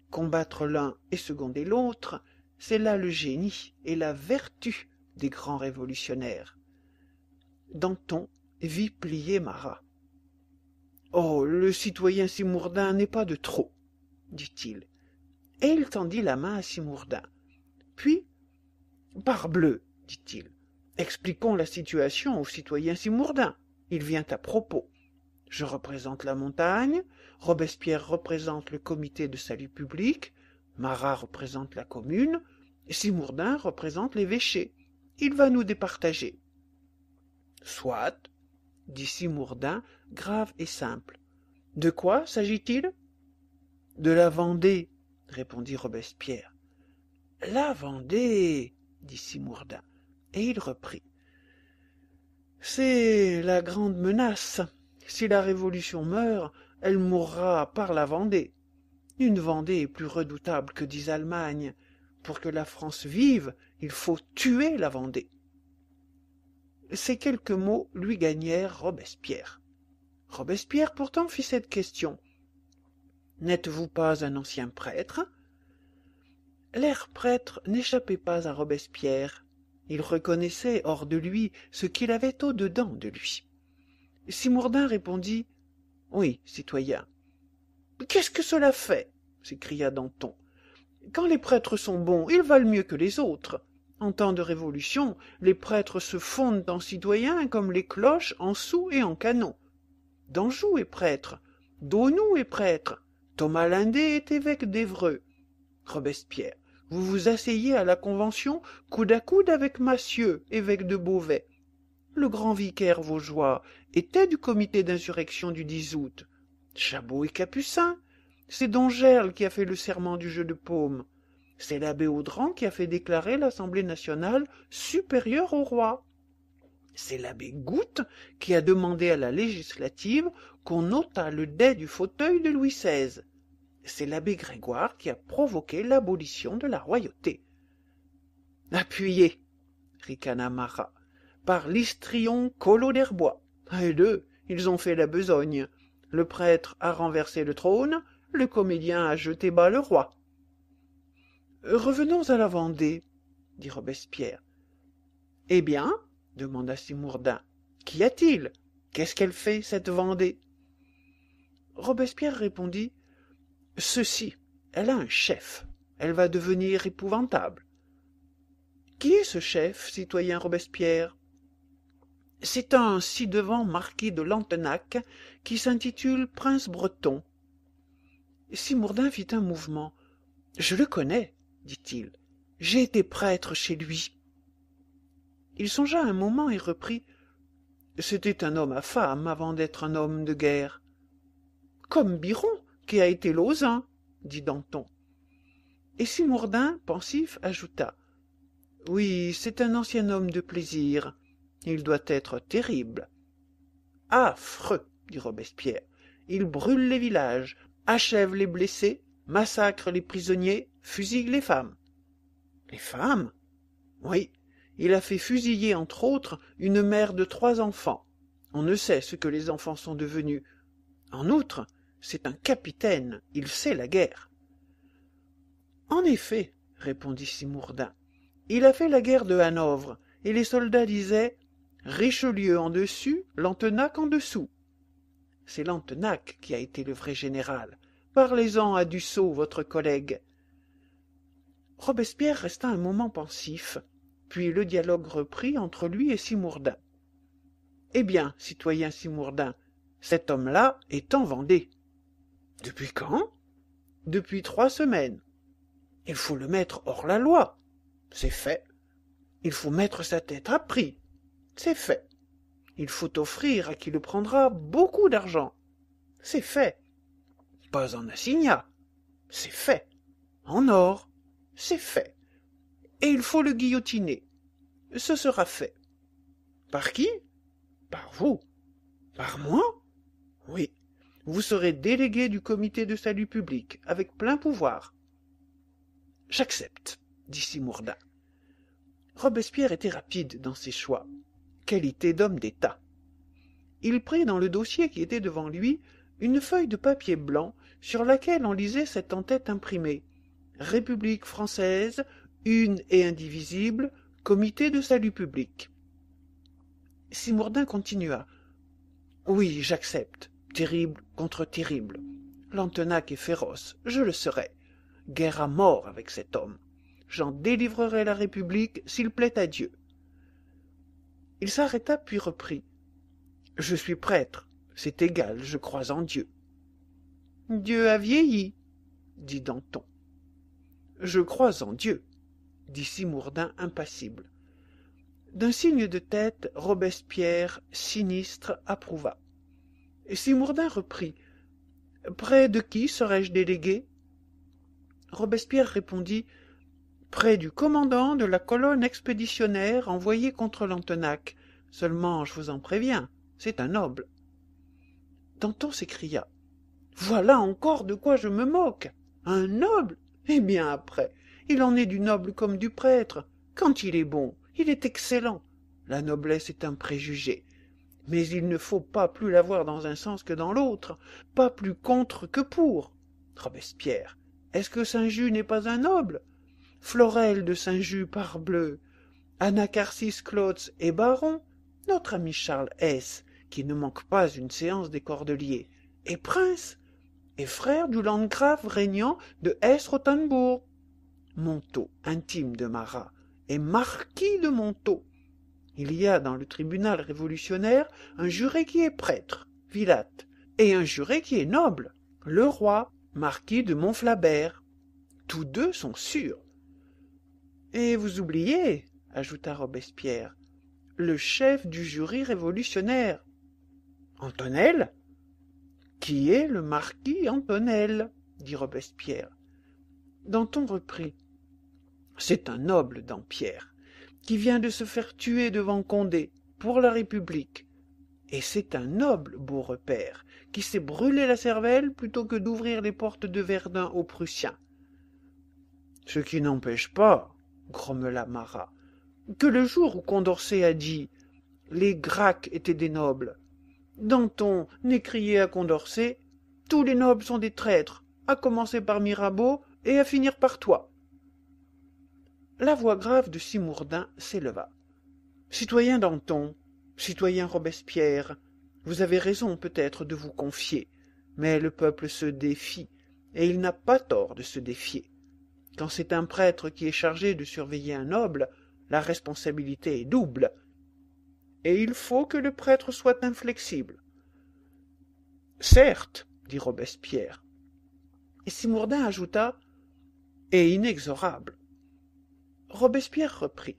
combattre l'un et seconder l'autre, c'est là le génie et la vertu des grands révolutionnaires. Danton vit plier Marat. « Oh, le citoyen Simourdin n'est pas de trop, » dit-il, et il tendit la main à Simourdin. Puis, « Parbleu, » dit-il, « expliquons la situation au citoyen Simourdin. Il vient à propos. Je représente la montagne, Robespierre représente le comité de salut public, Marat représente la commune, Simourdin représente l'évêché. Il va nous départager. »« Soit, » dit Simourdin, grave et simple. « De quoi s'agit-il ?»« De la Vendée, » répondit Robespierre. « La Vendée, » dit Simourdin, et il reprit. C'est la grande menace. Si la Révolution meurt, elle mourra par la Vendée. Une Vendée est plus redoutable que 10 Allemagnes. Pour que la France vive, il faut tuer la Vendée. Ces quelques mots lui gagnèrent Robespierre. Robespierre pourtant fit cette question. « N'êtes-vous pas un ancien prêtre ?» L'air prêtre n'échappait pas à Robespierre. Il reconnaissait hors de lui ce qu'il avait au-dedans de lui. Simourdin répondit « Oui, citoyen. »« Qu'est-ce que cela fait ?» s'écria Danton. « Quand les prêtres sont bons, ils valent mieux que les autres. En temps de révolution, les prêtres se fondent en citoyens comme les cloches en sous et en canons. D'Anjou est prêtre, Daunou est prêtre. Thomas Lindet est évêque d'Évreux. Robespierre, vous vous asseyez à la Convention coude à coude avec Massieu, évêque de Beauvais. Le grand vicaire vaugeois était du comité d'insurrection du 10 août. Chabot est capucin. C'est Don Gerle qui a fait le serment du jeu de paume. C'est l'abbé Audran qui a fait déclarer l'Assemblée nationale supérieure au roi. C'est l'abbé Goutte qui a demandé à la législative qu'on ôtât le dais du fauteuil de Louis XVI. C'est l'abbé Grégoire qui a provoqué l'abolition de la royauté. « Appuyez !» ricana Marat. « Par l'histrion Collot d'Herbois. Et deux, ils ont fait la besogne. Le prêtre a renversé le trône, le comédien a jeté bas le roi. »« Revenons à la Vendée, » dit Robespierre. « Eh bien, » demanda Simourdin, « qu'y a-t-il? Qu'est-ce qu'elle fait, cette Vendée ?» Robespierre répondit, « Ceci, elle a un chef. Elle va devenir épouvantable. » « Qui est ce chef, citoyen Robespierre ?»« C'est un ci-devant marquis de Lantenac qui s'intitule Prince Breton. » Simourdin fit un mouvement. « Je le connais, dit-il. J'ai été prêtre chez lui. » Il songea un moment et reprit. « C'était un homme à femme avant d'être un homme de guerre. »« Comme Biron, qui a été Lauzun, dit Danton. Et Simourdin, pensif, ajouta. « Oui, c'est un ancien homme de plaisir. Il doit être terrible. »« Affreux, dit Robespierre. Il brûle les villages, achève les blessés, massacre les prisonniers, fusille les femmes. »« Les femmes ?» ?»« Oui, il a fait fusiller, entre autres, une mère de 3 enfants. On ne sait ce que les enfants sont devenus. En outre, c'est un capitaine, il sait la guerre. »« En effet, répondit Simourdin, il a fait la guerre de Hanovre, et les soldats disaient « Richelieu en dessus, Lantenac en dessous ». C'est Lantenac qui a été le vrai général. Parlez-en à Dussault, votre collègue. Robespierre resta un moment pensif, puis le dialogue reprit entre lui et Simourdin. « Eh bien, citoyen Simourdin, cet homme-là est en Vendée. »« Depuis quand ?»« Depuis 3 semaines. »« Il faut le mettre hors la loi. » »« C'est fait. »« Il faut mettre sa tête à prix. » »« C'est fait. »« Il faut offrir à qui le prendra beaucoup d'argent. » »« C'est fait. »« Pas en assignat. » »« C'est fait. »« En or. » »« C'est fait. »« Et il faut le guillotiner. » »« Ce sera fait. »« Par qui ? » ?»« Par vous. »« Par moi ? » ?»« Oui. Vous serez délégué du comité de salut public, avec plein pouvoir. »« J'accepte, dit Simourdin. Robespierre était rapide dans ses choix. Qualité d'homme d'État. Il prit dans le dossier qui était devant lui une feuille de papier blanc sur laquelle on lisait cette en-tête imprimée. République française, une et indivisible, comité de salut public. Simourdin continua. Oui, j'accepte. Terrible contre terrible. Lantenac est féroce, je le serai. Guerre à mort avec cet homme. J'en délivrerai la République s'il plaît à Dieu. Il s'arrêta puis reprit. Je suis prêtre, c'est égal, je crois en Dieu. Dieu a vieilli, dit Danton. Je crois en Dieu, dit Simourdin impassible. D'un signe de tête, Robespierre, sinistre, approuva. Et Simourdin reprit. Près de qui serais-je délégué? Robespierre répondit. Près du commandant de la colonne expéditionnaire envoyée contre Lantenac. Seulement, je vous en préviens, c'est un noble. Danton s'écria. Voilà encore de quoi je me moque. Un noble? Eh bien après, il en est du noble comme du prêtre. Quand il est bon, il est excellent. La noblesse est un préjugé. Mais il ne faut pas plus l'avoir dans un sens que dans l'autre, pas plus contre que pour. Robespierre, est-ce que Saint-Just n'est pas un noble? Florel de Saint-Just, parbleu. Anacharsis Clotes est baron. Notre ami Charles S., qui ne manque pas une séance des Cordeliers, est prince, et frère du landgrave régnant de Hesse-Rotenbourg. Montaut, intime de Marat, est marquis de Montaut. Il y a dans le tribunal révolutionnaire un juré qui est prêtre, Villatte, et un juré qui est noble, le roi, marquis de Montflabert. Tous deux sont sûrs. Et vous oubliez, ajouta Robespierre, le chef du jury révolutionnaire. Antonel? Qui est le marquis Antonel? Dit Robespierre. Danton reprit. C'est un noble Dampierre, qui vient de se faire tuer devant Condé, pour la République. Et c'est un noble Beaurepaire, qui s'est brûlé la cervelle plutôt que d'ouvrir les portes de Verdun aux Prussiens. Ce qui n'empêche pas, grommela Marat, que le jour où Condorcet a dit « Les Gracques étaient des nobles », Danton n'écriait à Condorcet « Tous les nobles sont des traîtres, à commencer par Mirabeau et à finir par toi ». La voix grave de Simourdin s'éleva. « Citoyen Danton, citoyen Robespierre, vous avez raison peut-être de vous confier, mais le peuple se défie, et il n'a pas tort de se défier. Quand c'est un prêtre qui est chargé de surveiller un noble, la responsabilité est double, et il faut que le prêtre soit inflexible. » « Certes, dit Robespierre. Et Simourdin ajouta « et inexorable. » Robespierre reprit.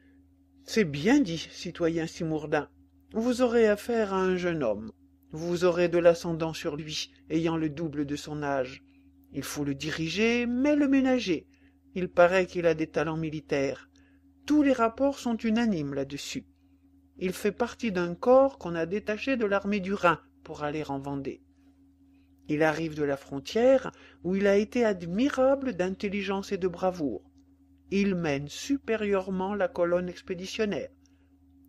« C'est bien dit, citoyen Simourdin. Vous aurez affaire à un jeune homme. Vous aurez de l'ascendant sur lui, ayant le double de son âge. Il faut le diriger, mais le ménager. Il paraît qu'il a des talents militaires. Tous les rapports sont unanimes là-dessus. Il fait partie d'un corps qu'on a détaché de l'armée du Rhin pour aller en Vendée. Il arrive de la frontière, où il a été admirable d'intelligence et de bravoure. Il mène supérieurement la colonne expéditionnaire.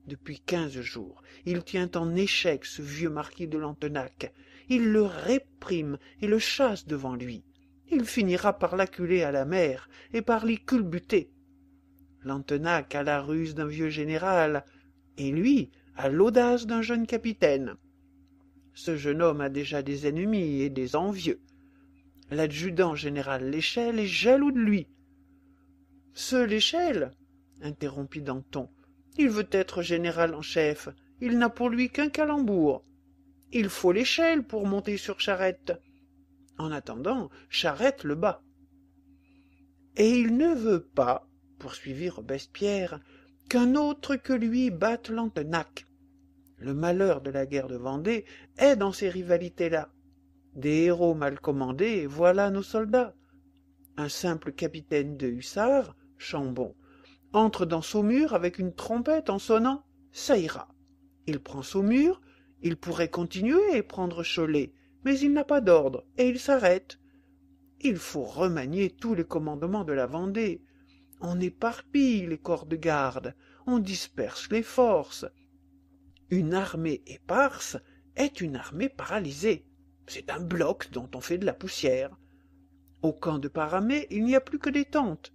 Depuis 15 jours, il tient en échec ce vieux marquis de Lantenac. Il le réprime et le chasse devant lui. Il finira par l'acculer à la mer et par l'y culbuter. Lantenac a la ruse d'un vieux général, et lui a l'audace d'un jeune capitaine. Ce jeune homme a déjà des ennemis et des envieux. L'adjudant général Léchelle est jaloux de lui. « Ce Léchelle, interrompit Danton, il veut être général en chef, il n'a pour lui qu'un calembour. Il faut l'échelle pour monter sur Charette. En attendant, Charette le bat. Et il ne veut pas, poursuivit Robespierre, qu'un autre que lui batte Lantenac. Le malheur de la guerre de Vendée est dans ces rivalités-là. Des héros mal commandés, voilà nos soldats. Un simple capitaine de hussards, Chambon, entre dans Saumur avec une trompette en sonnant, ça ira. Il prend Saumur, il pourrait continuer et prendre Cholet, mais il n'a pas d'ordre, et il s'arrête. Il faut remanier tous les commandements de la Vendée. On éparpille les corps de garde, on disperse les forces. Une armée éparse est une armée paralysée. C'est un bloc dont on fait de la poussière. Au camp de Paramé, il n'y a plus que des tentes.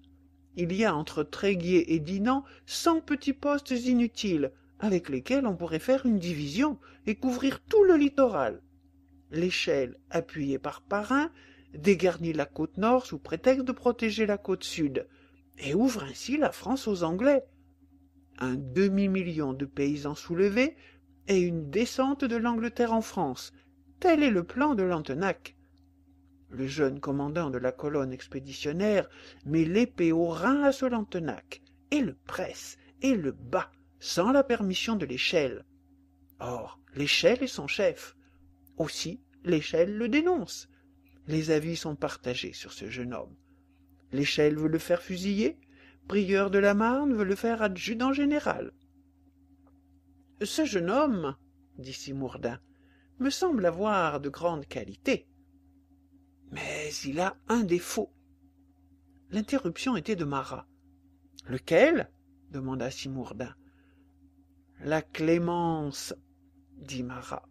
Il y a entre Tréguier et Dinan 100 petits postes inutiles, avec lesquels on pourrait faire une division et couvrir tout le littoral. L'échelle, appuyée par Parin, dégarnit la côte nord sous prétexte de protéger la côte sud, et ouvre ainsi la France aux Anglais. Un demi-million de paysans soulevés et une descente de l'Angleterre en France. Tel est le plan de Lantenac. Le jeune commandant de la colonne expéditionnaire met l'épée au rein à ce Lantenac, et le presse, et le bat, sans la permission de l'échelle. Or, l'échelle est son chef. Aussi, l'échelle le dénonce. Les avis sont partagés sur ce jeune homme. L'échelle veut le faire fusiller, Prieur de la Marne veut le faire adjudant général. « Ce jeune homme, dit Simourdin, me semble avoir de grandes qualités. Mais il a un défaut. » L'interruption était de Marat. « Lequel ?» demanda Simourdin. « La clémence, » dit Marat.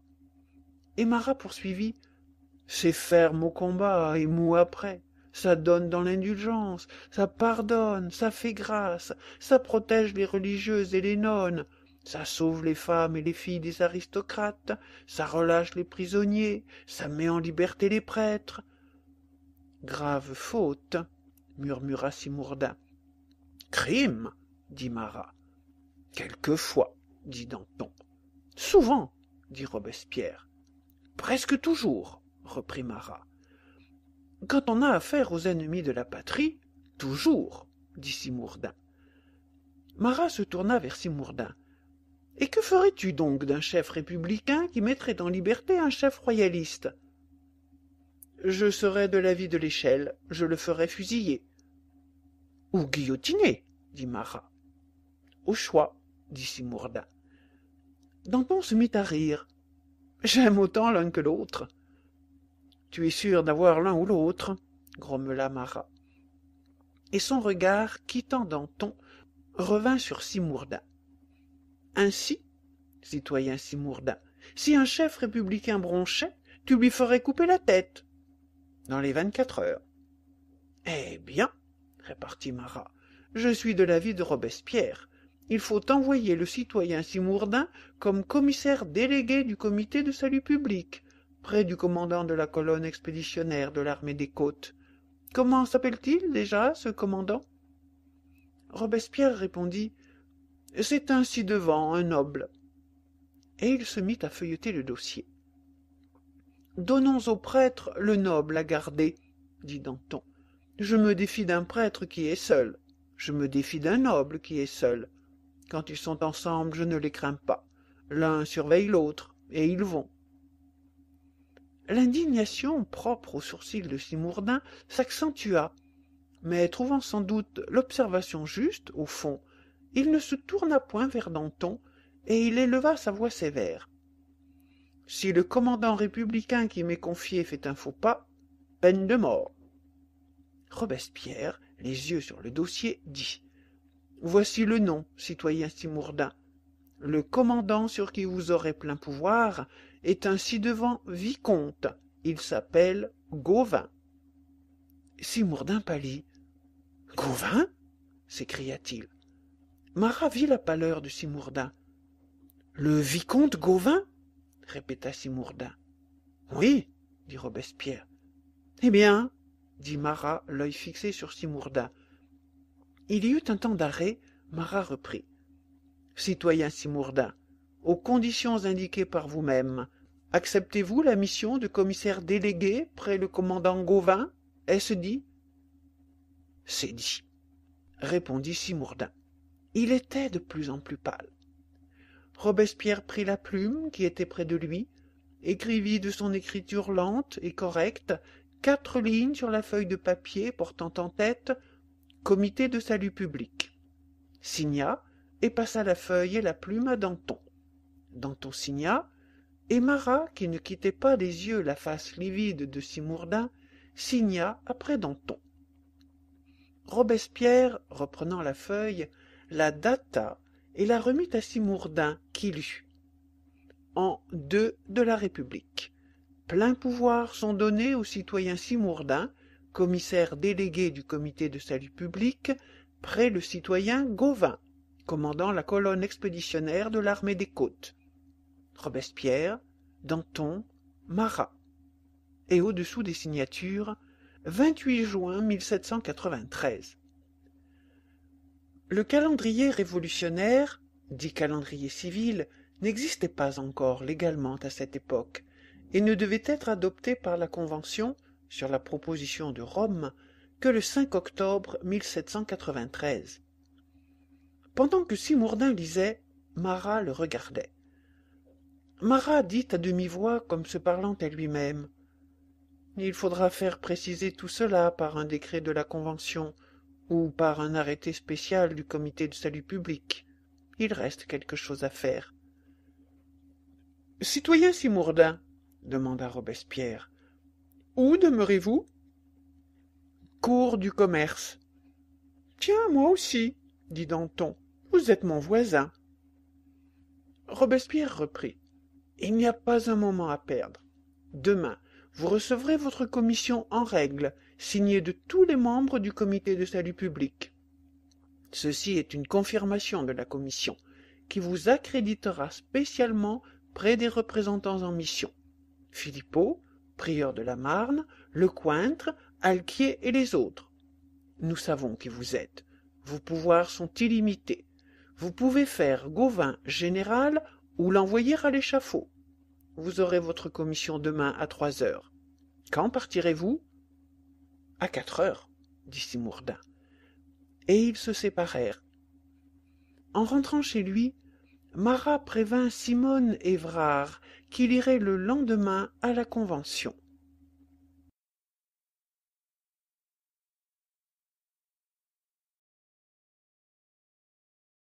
Et Marat poursuivit. « C'est ferme au combat et mou après. Ça donne dans l'indulgence, ça pardonne, ça fait grâce, ça protège les religieuses et les nonnes, ça sauve les femmes et les filles des aristocrates, ça relâche les prisonniers, ça met en liberté les prêtres. » « Grave faute, murmura Simourdin. « Crime, dit Marat. « Quelquefois, dit Danton. « Souvent, dit Robespierre. « Presque toujours, reprit Marat. Quand on a affaire aux ennemis de la patrie, toujours, dit Simmourdin. Marat se tourna vers Simmourdin. Et que ferais-tu donc d'un chef républicain qui mettrait en liberté un chef royaliste? Je serais de l'avis de l'échelle, je le ferais fusiller. Ou guillotiner, dit Marat. Au choix, dit Simmourdin. Danton se mit à rire. J'aime autant l'un que l'autre. Tu es sûr d'avoir l'un ou l'autre, grommela Marat. Et son regard, quittant Danton, revint sur Simmourdin. Ainsi, citoyen Simmourdin, si un chef républicain bronchait, tu lui ferais couper la tête. Dans les 24 heures. Eh bien, répartit Marat, je suis de l'avis de Robespierre. Il faut envoyer le citoyen Simmourdin comme commissaire délégué du comité de salut public, près du commandant de la colonne expéditionnaire de l'armée des côtes. Comment s'appelle-t-il déjà, ce commandant? Robespierre répondit « C'est un ci-devant, un noble. » Et il se mit à feuilleter le dossier. « Donnons au prêtre le noble à garder, » dit Danton. « Je me défie d'un prêtre qui est seul. Je me défie d'un noble qui est seul. Quand ils sont ensemble, je ne les crains pas. L'un surveille l'autre, et ils vont. » L'indignation propre aux sourcils de Simmourdin s'accentua, mais trouvant sans doute l'observation juste, au fond, il ne se tourna point vers Danton, et il éleva sa voix sévère. « Si le commandant républicain qui m'est confié fait un faux pas, peine de mort. » Robespierre, les yeux sur le dossier, dit « Voici le nom, citoyen Simmourdin. Le commandant sur qui vous aurez plein pouvoir est un ci-devant vicomte. Il s'appelle Gauvin. » Simmourdin pâlit. « Gauvin » s'écria-t-il. Marat vit la pâleur de Simmourdin. « Le vicomte Gauvin » répéta Simmourdin. « Oui, dit Robespierre. « Eh bien, dit Marat, l'œil fixé sur Simmourdin. Il y eut un temps d'arrêt, Marat reprit. « Citoyen Simmourdin, aux conditions indiquées par vous-même, acceptez-vous la mission de commissaire délégué près le commandant Gauvin? Est-ce dit? » « C'est dit, » répondit Simmourdin. Il était de plus en plus pâle. Robespierre prit la plume qui était près de lui, écrivit de son écriture lente et correcte 4 lignes sur la feuille de papier portant en tête « Comité de salut public », signa et passa la feuille et la plume à Danton. Danton signa, et Marat, qui ne quittait pas des yeux la face livide de Simmourdin, signa après Danton. Robespierre, reprenant la feuille, la data et la remit à Simmourdin, qui lut. En 2 de la République. Pleins pouvoirs sont donnés au citoyen Simmourdin, commissaire délégué du comité de salut public, près le citoyen Gauvin, commandant la colonne expéditionnaire de l'armée des côtes. Robespierre, Danton, Marat. Et au-dessous des signatures, 28 juin 1793. Le calendrier révolutionnaire, dit calendrier civil, n'existait pas encore légalement à cette époque, et ne devait être adopté par la Convention, sur la proposition de Rome, que le 5 octobre 1793. Pendant que Simmourdin lisait, Marat le regardait. Marat dit à demi-voix, comme se parlant à lui-même, « Il faudra faire préciser tout cela par un décret de la Convention, ou par un arrêté spécial du comité de salut public. Il reste quelque chose à faire. »« Citoyen Simmourdin, » demanda Robespierre, « où demeurez-vous ?»« Cour du commerce. »« Tiens, moi aussi, » dit Danton, « vous êtes mon voisin. » Robespierre reprit. « Il n'y a pas un moment à perdre. Demain, vous recevrez votre commission en règle, signée de tous les membres du comité de salut public. Ceci est une confirmation de la commission, qui vous accréditera spécialement près des représentants en mission. Philippot, prieur de la Marne, Lecointre, Alquier et les autres. Nous savons qui vous êtes. Vos pouvoirs sont illimités. Vous pouvez faire Gauvin général ou l'envoyer à l'échafaud. vous aurez votre commission demain à 3 heures. Quand partirez-vous? À 4 heures, dit Simourdin. Et ils se séparèrent. En rentrant chez lui, Marat prévint Simone Évrard qu'il irait le lendemain à la Convention.